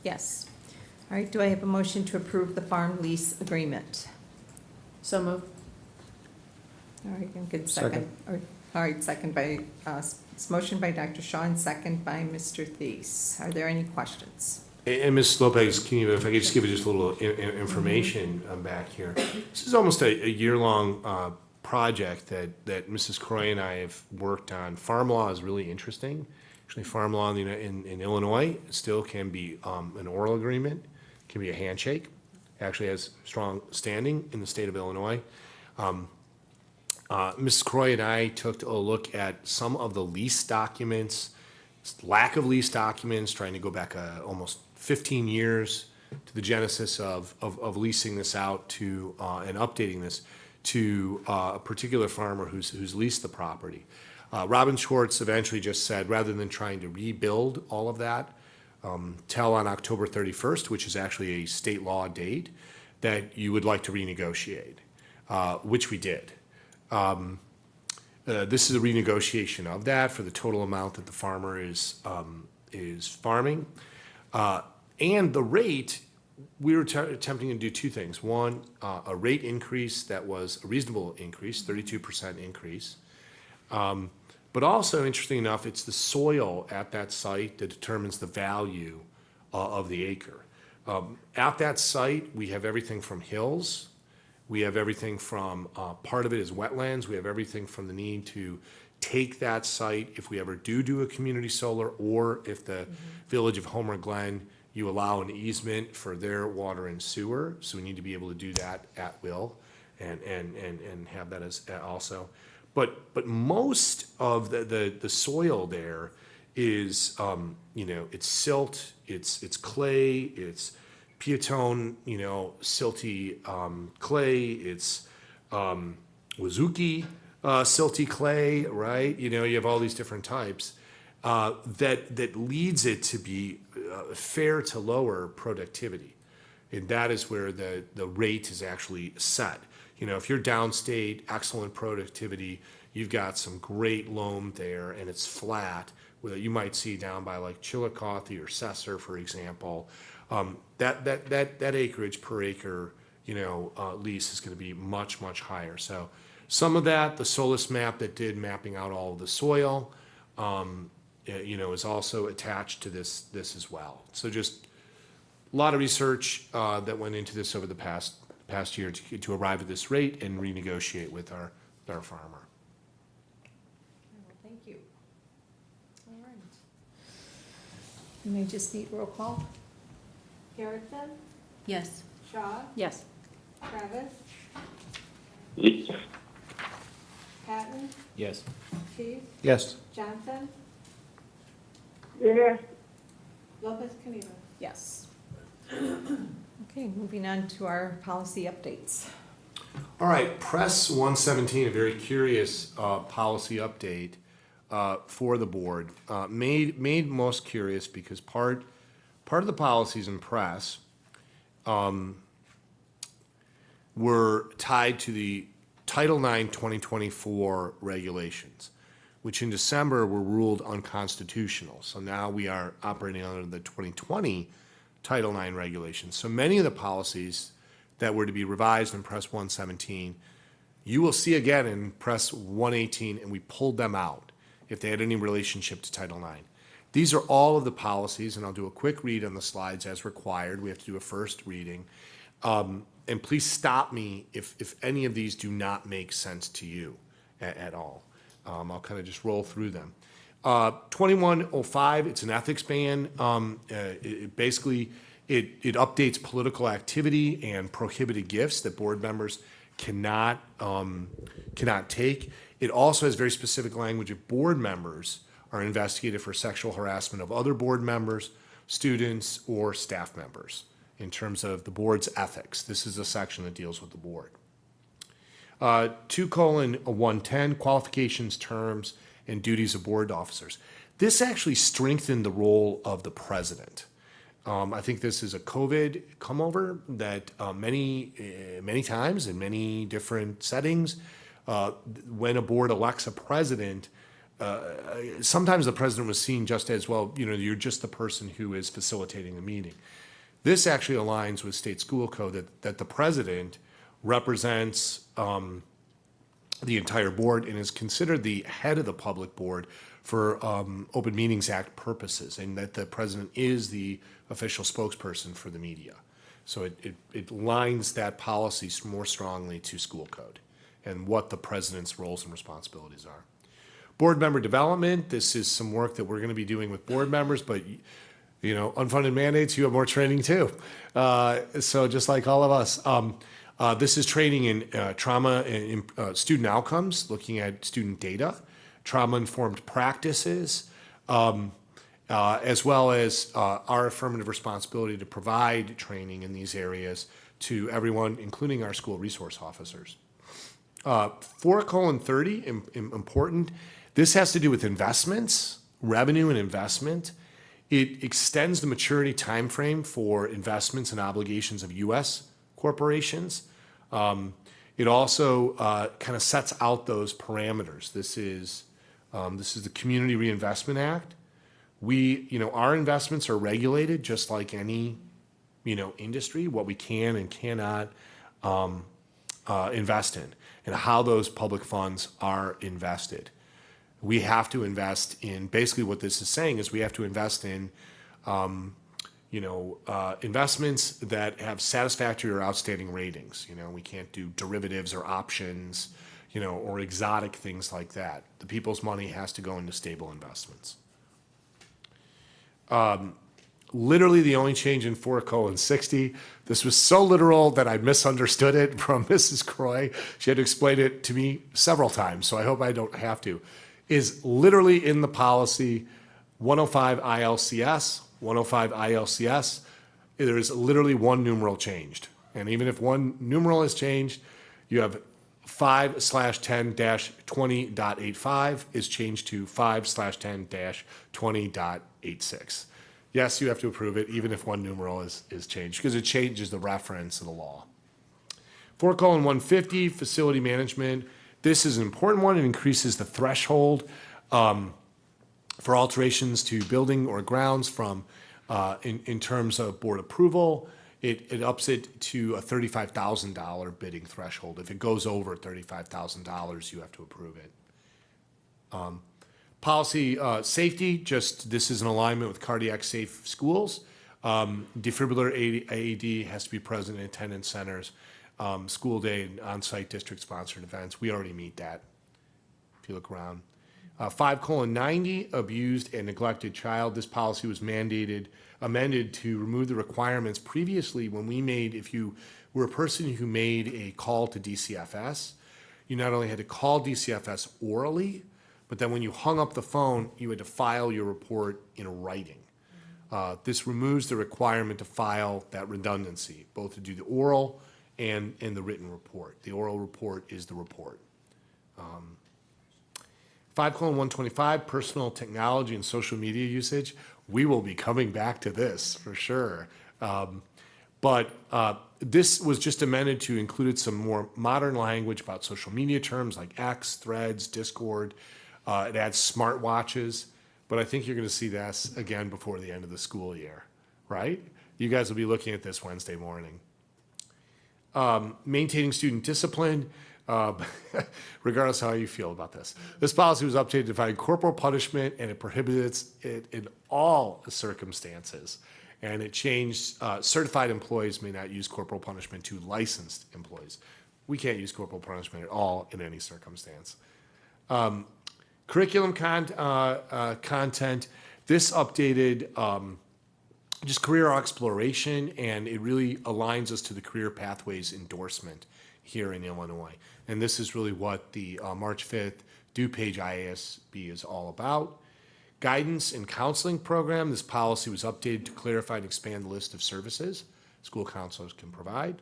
A: Yes. All right, do I have a motion to approve the farm lease agreement?
E: So move.
A: All right, and good second. All right, second by, it's motion by Dr. Shaw and second by Mr. Thies. Are there any questions?
D: And Ms. Lopez, can you, if I could just give you just a little information back here. This is almost a year-long project that Mrs. Croy and I have worked on. Farm law is really interesting. Actually, farm law in Illinois still can be an oral agreement, can be a handshake. Actually has strong standing in the state of Illinois. Mrs. Croy and I took a look at some of the lease documents, lack of lease documents, trying to go back almost 15 years to the genesis of leasing this out to and updating this to a particular farmer who's leased the property. Robin Schwartz eventually just said, rather than trying to rebuild all of that, tell on October 31st, which is actually a state law date, that you would like to renegotiate, which we did. This is a renegotiation of that for the total amount that the farmer is farming. And the rate, we were attempting to do 2 things. One, a rate increase that was a reasonable increase, 32% increase. But also, interesting enough, it's the soil at that site that determines the value of the acre. At that site, we have everything from hills. We have everything from, part of it is wetlands. We have everything from the need to take that site if we ever do a community solar, or if the Village of Homer Glen, you allow an easement for their water and sewer. So we need to be able to do that at will and have that as also. But most of the soil there is, you know, it's silt, it's clay, it's piatone, you know, silty clay, it's Wazuki silty clay, right? You know, you have all these different types that leads it to be fair to lower productivity. And that is where the rate is actually set. You know, if you're downstate, excellent productivity, you've got some great loam there and it's flat, where you might see down by like Chillicothe or Cesar, for example. That acreage per acre, you know, lease is going to be much, much higher. So some of that, the Solus map that did mapping out all of the soil, you know, is also attached to this as well. So just a lot of research that went into this over the past year to arrive at this rate and renegotiate with our farmer.
A: Thank you. All right. You may just need roll call.
N: Garrettson,
H: Yes.
N: Shaw,
E: Yes.
N: Travis,
P: Yes.
N: Patton,
G: Yes.
N: Tease,
F: Yes.
N: Johnson,
J: Yes.
N: Lopez Caniva.
A: Yes. Okay, moving on to our policy updates.
D: All right, Press 117, a very curious policy update for the board. Made most curious because part of the policies in Press were tied to the Title IX 2024 regulations, which in December were ruled unconstitutional. So now we are operating under the 2020 Title IX regulations. So many of the policies that were to be revised in Press 117, you will see again in Press 118, and we pulled them out if they had any relationship to Title IX. These are all of the policies, and I'll do a quick read on the slides as required. We have to do a first reading. And please stop me if any of these do not make sense to you at all. I'll kind of just roll through them. 2105, it's an ethics ban. It basically updates political activity and prohibited gifts that board members cannot take. It also has very specific language if board members are investigated for sexual harassment of other board members, students, or staff members in terms of the board's ethics. This is a section that deals with the board. 2:110, qualifications, terms, and duties of board officers. This actually strengthened the role of the president. I think this is a COVID come over that many times in many different settings, when a board elects a president, sometimes the president was seen just as, well, you're just the person who is facilitating the meeting. This actually aligns with state school code that the president represents the entire board and is considered the head of the public board for Open Meetings Act purposes, and that the president is the official spokesperson for the media. So it lines that policy more strongly to school code and what the president's roles and responsibilities are. Board member development, this is some work that we're going to be doing with board members, but unfunded mandates, you have more training too. So just like all of us, this is training in trauma and student outcomes, looking at student data, trauma-informed practices, as well as our affirmative responsibility to provide training in these areas to everyone, including our school resource officers. 4:30, important. This has to do with investments, revenue and investment. It extends the maturity timeframe for investments and obligations of U.S. corporations. It also kind of sets out those parameters. This is the Community Reinvestment Act. Our investments are regulated just like any, industry, what we can and cannot invest in, and how those public funds are invested. We have to invest in, basically what this is saying is we have to invest in, investments that have satisfactory or outstanding ratings. We can't do derivatives or options, or exotic things like that. The people's money has to go into stable investments. Literally the only change in 4:60, this was so literal that I misunderstood it from Mrs. Croy. She had to explain it to me several times, so I hope I don't have to. Is literally in the policy 105 ILCS, 105 ILCS, there is literally one numeral changed. And even if one numeral is changed, you have 5/10-20.85 is changed to 5/10-20.86. Yes, you have to approve it, even if one numeral is changed, because it changes the reference of the law. 4:150, facility management. This is an important one. It increases the threshold for alterations to building or grounds from, in terms of board approval. It ups it to a $35,000 bidding threshold. If it goes over $35,000, you have to approve it. Policy safety, this is in alignment with cardiac safe schools. Defibrillator AED has to be present in attendance centers, school day and on-site district-sponsored events. We already meet that, if you look around. 5:90, abused and neglected child. This policy was amended to remove the requirements previously when if you were a person who made a call to DCFS, you not only had to call DCFS orally, but then when you hung up the phone, you had to file your report in writing. This removes the requirement to file that redundancy, both to do the oral and in the written report. The oral report is the report. 5:125, personal technology and social media usage. We will be coming back to this for sure. But this was just amended to include some more modern language about social media terms like X, Threads, Discord. It adds smartwatches, but I think you're going to see this again before the end of the school year, right? You guys will be looking at this Wednesday morning. Maintaining student discipline, regardless of how you feel about this. This policy was updated to define corporal punishment, and it prohibits it in all circumstances. And it changed, certified employees may not use corporal punishment to licensed employees. We can't use corporal punishment at all in any circumstance. Curriculum content, this updated just career exploration, and it really aligns us to the career pathways endorsement here in Illinois. And this is really what the March 5th DuPage IASB is all about. Guidance and counseling program, this policy was updated to clarify and expand the list of services school counselors can provide.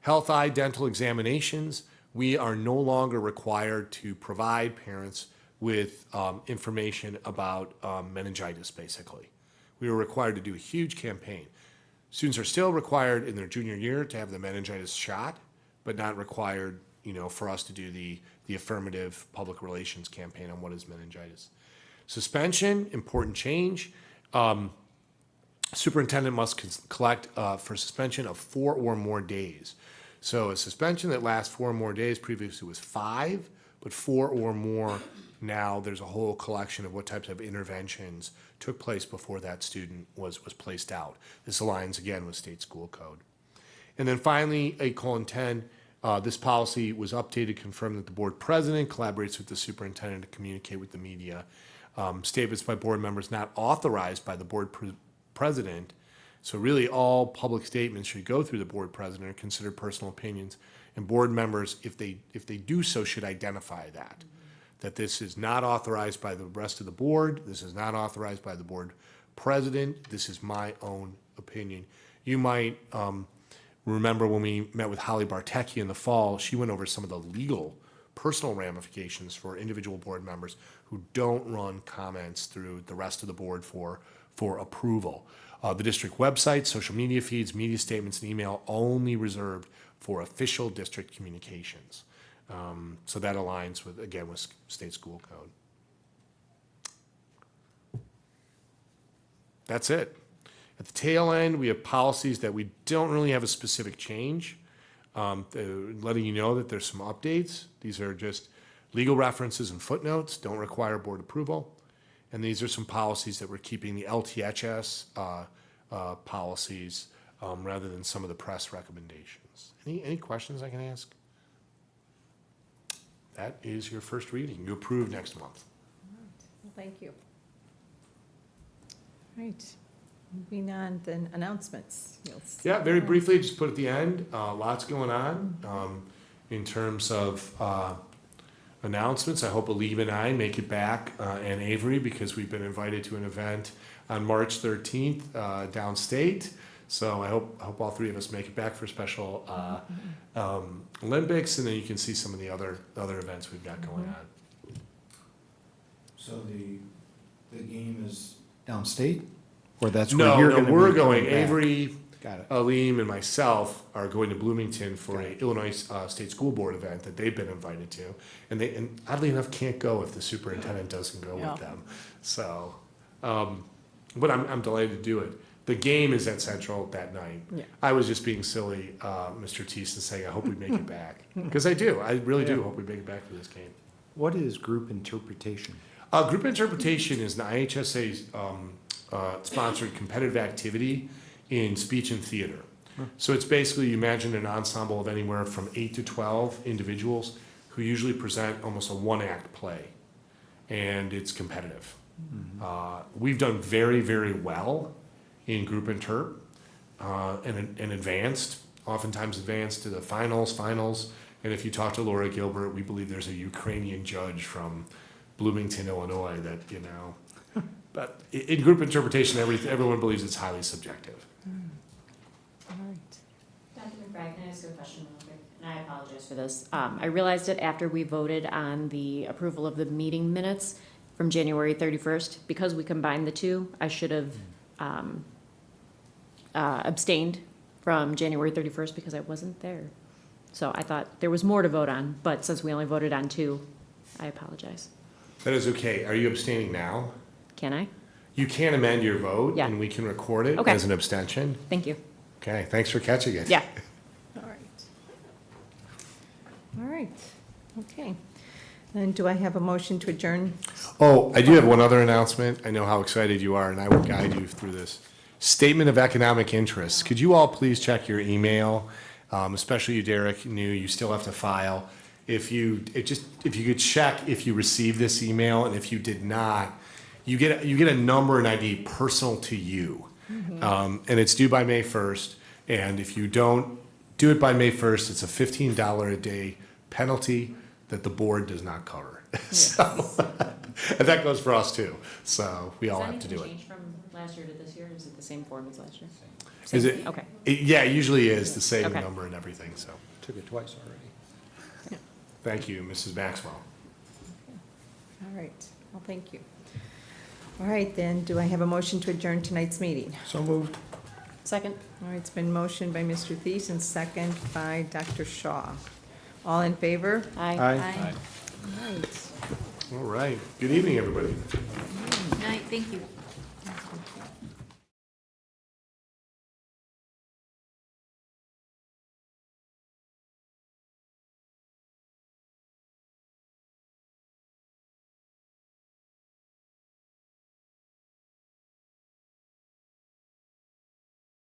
D: Health, eye, dental examinations, we are no longer required to provide parents with information about meningitis, basically. We were required to do a huge campaign. Students are still required in their junior year to have the meningitis shot, but not required, for us to do the affirmative public relations campaign on what is meningitis. Suspension, important change. Superintendent must collect for suspension of 4 or more days. So a suspension that lasts 4 or more days, previously was 5, but 4 or more. Now there's a whole collection of what types of interventions took place before that student was placed out. This aligns again with state school code. And then finally, 8:10, this policy was updated to confirm that the board president collaborates with the superintendent to communicate with the media. Statements by board members not authorized by the board president. So really all public statements should go through the board president or consider personal opinions. And board members, if they do so, should identify that this is not authorized by the rest of the board. This is not authorized by the board president. This is my own opinion. You might remember when we met with Holly Bartecki in the fall, she went over some of the legal personal ramifications for individual board members who don't run comments through the rest of the board for approval. The district website, social media feeds, media statements, and email only reserved for official district communications. So that aligns with state school code. That's it. At the tail end, we have policies that we don't really have a specific change. Letting you know that there's some updates. These are just legal references and footnotes, don't require board approval. And these are some policies that we're keeping the LTHS policies rather than some of the press recommendations. Any questions I can ask? That is your first reading. You approve next month.
A: Well, thank you. All right, moving on, then announcements.
D: Yeah, very briefly, just put at the end, lots going on in terms of announcements. I hope Aleve and I make it back, and Avery, because we've been invited to an event on March 13th downstate. So I hope all three of us make it back for a special Olympics, and then you can see some of the other events we've got going on.
F: So the game is downstate, or that's
D: No,
F: where you're going to
D: we're
F: be
D: going.
F: coming back?
D: Avery,
F: Got it.
D: Aleem, and myself are going to Bloomington for a Illinois State School Board event that they've been invited to, and oddly enough can't go if the superintendent doesn't go with them. So, but I'm delighted to do it. The game is at Central that night.
A: Yeah.
D: I was just being silly, Mr. Teese, saying I hope we make it back, because I do. I really do hope we make it back for this game.
F: What is group interpretation?
D: Group interpretation is an IHSA sponsored competitive activity in speech and theater. So it's basically, you imagine an ensemble of anywhere from 8 to 12 individuals who usually present almost a one-act play, and it's competitive. We've done very, very well in group interp and advanced, oftentimes advanced to the finals. And if you talk to Laura Gilbert, we believe there's a Ukrainian judge from Bloomington, Illinois that, but in group interpretation, everyone believes it's highly subjective.
A: All right.
E: Dr. McBride, can I ask you a question real quick? And I apologize for this. I realized it after we voted on the approval of the meeting minutes from January 31st. Because we combined the two, I should have abstained from January 31st because I wasn't there. So I thought there was more to vote on, but since we only voted on 2, I apologize.
D: That is okay. Are you abstaining now?
E: Can I?
D: You can amend your vote,
E: Yeah.
D: and we can record it
E: Okay.
D: as an abstention.
E: Thank you.
D: Okay, thanks for catching it.
E: Yeah.
A: All right. All right, okay. Then do I have a motion to adjourn?
D: Oh, I do have one other announcement. I know how excited you are, and I will guide you through this. Statement of economic interest. Could you all please check your email, especially you, Derek, knew you still have to file. If you could check if you received this email, and if you did not, you get a number and ID personal to you. And it's due by May 1st, and if you don't do it by May 1st, it's a $15 a day penalty that the board does not cover. So, and that goes for us too, so we all have to do it.
E: Changed from last year to this year, or is it the same form as last year?
D: Is it?
E: Okay.
D: Yeah, it usually is the same
E: Okay.
D: number and everything, so.
F: Took it twice already.
D: Thank you, Mrs. Maxwell.
A: All right, well, thank you. All right, then, do I have a motion to adjourn tonight's meeting?
F: So moved.
E: Second?
A: All right, it's been motioned by Mr. Thies and second by Dr. Shaw. All in favor?
E: Aye.
F: Aye.
A: All right.
D: All right, good evening, everybody.
H: Night, thank you.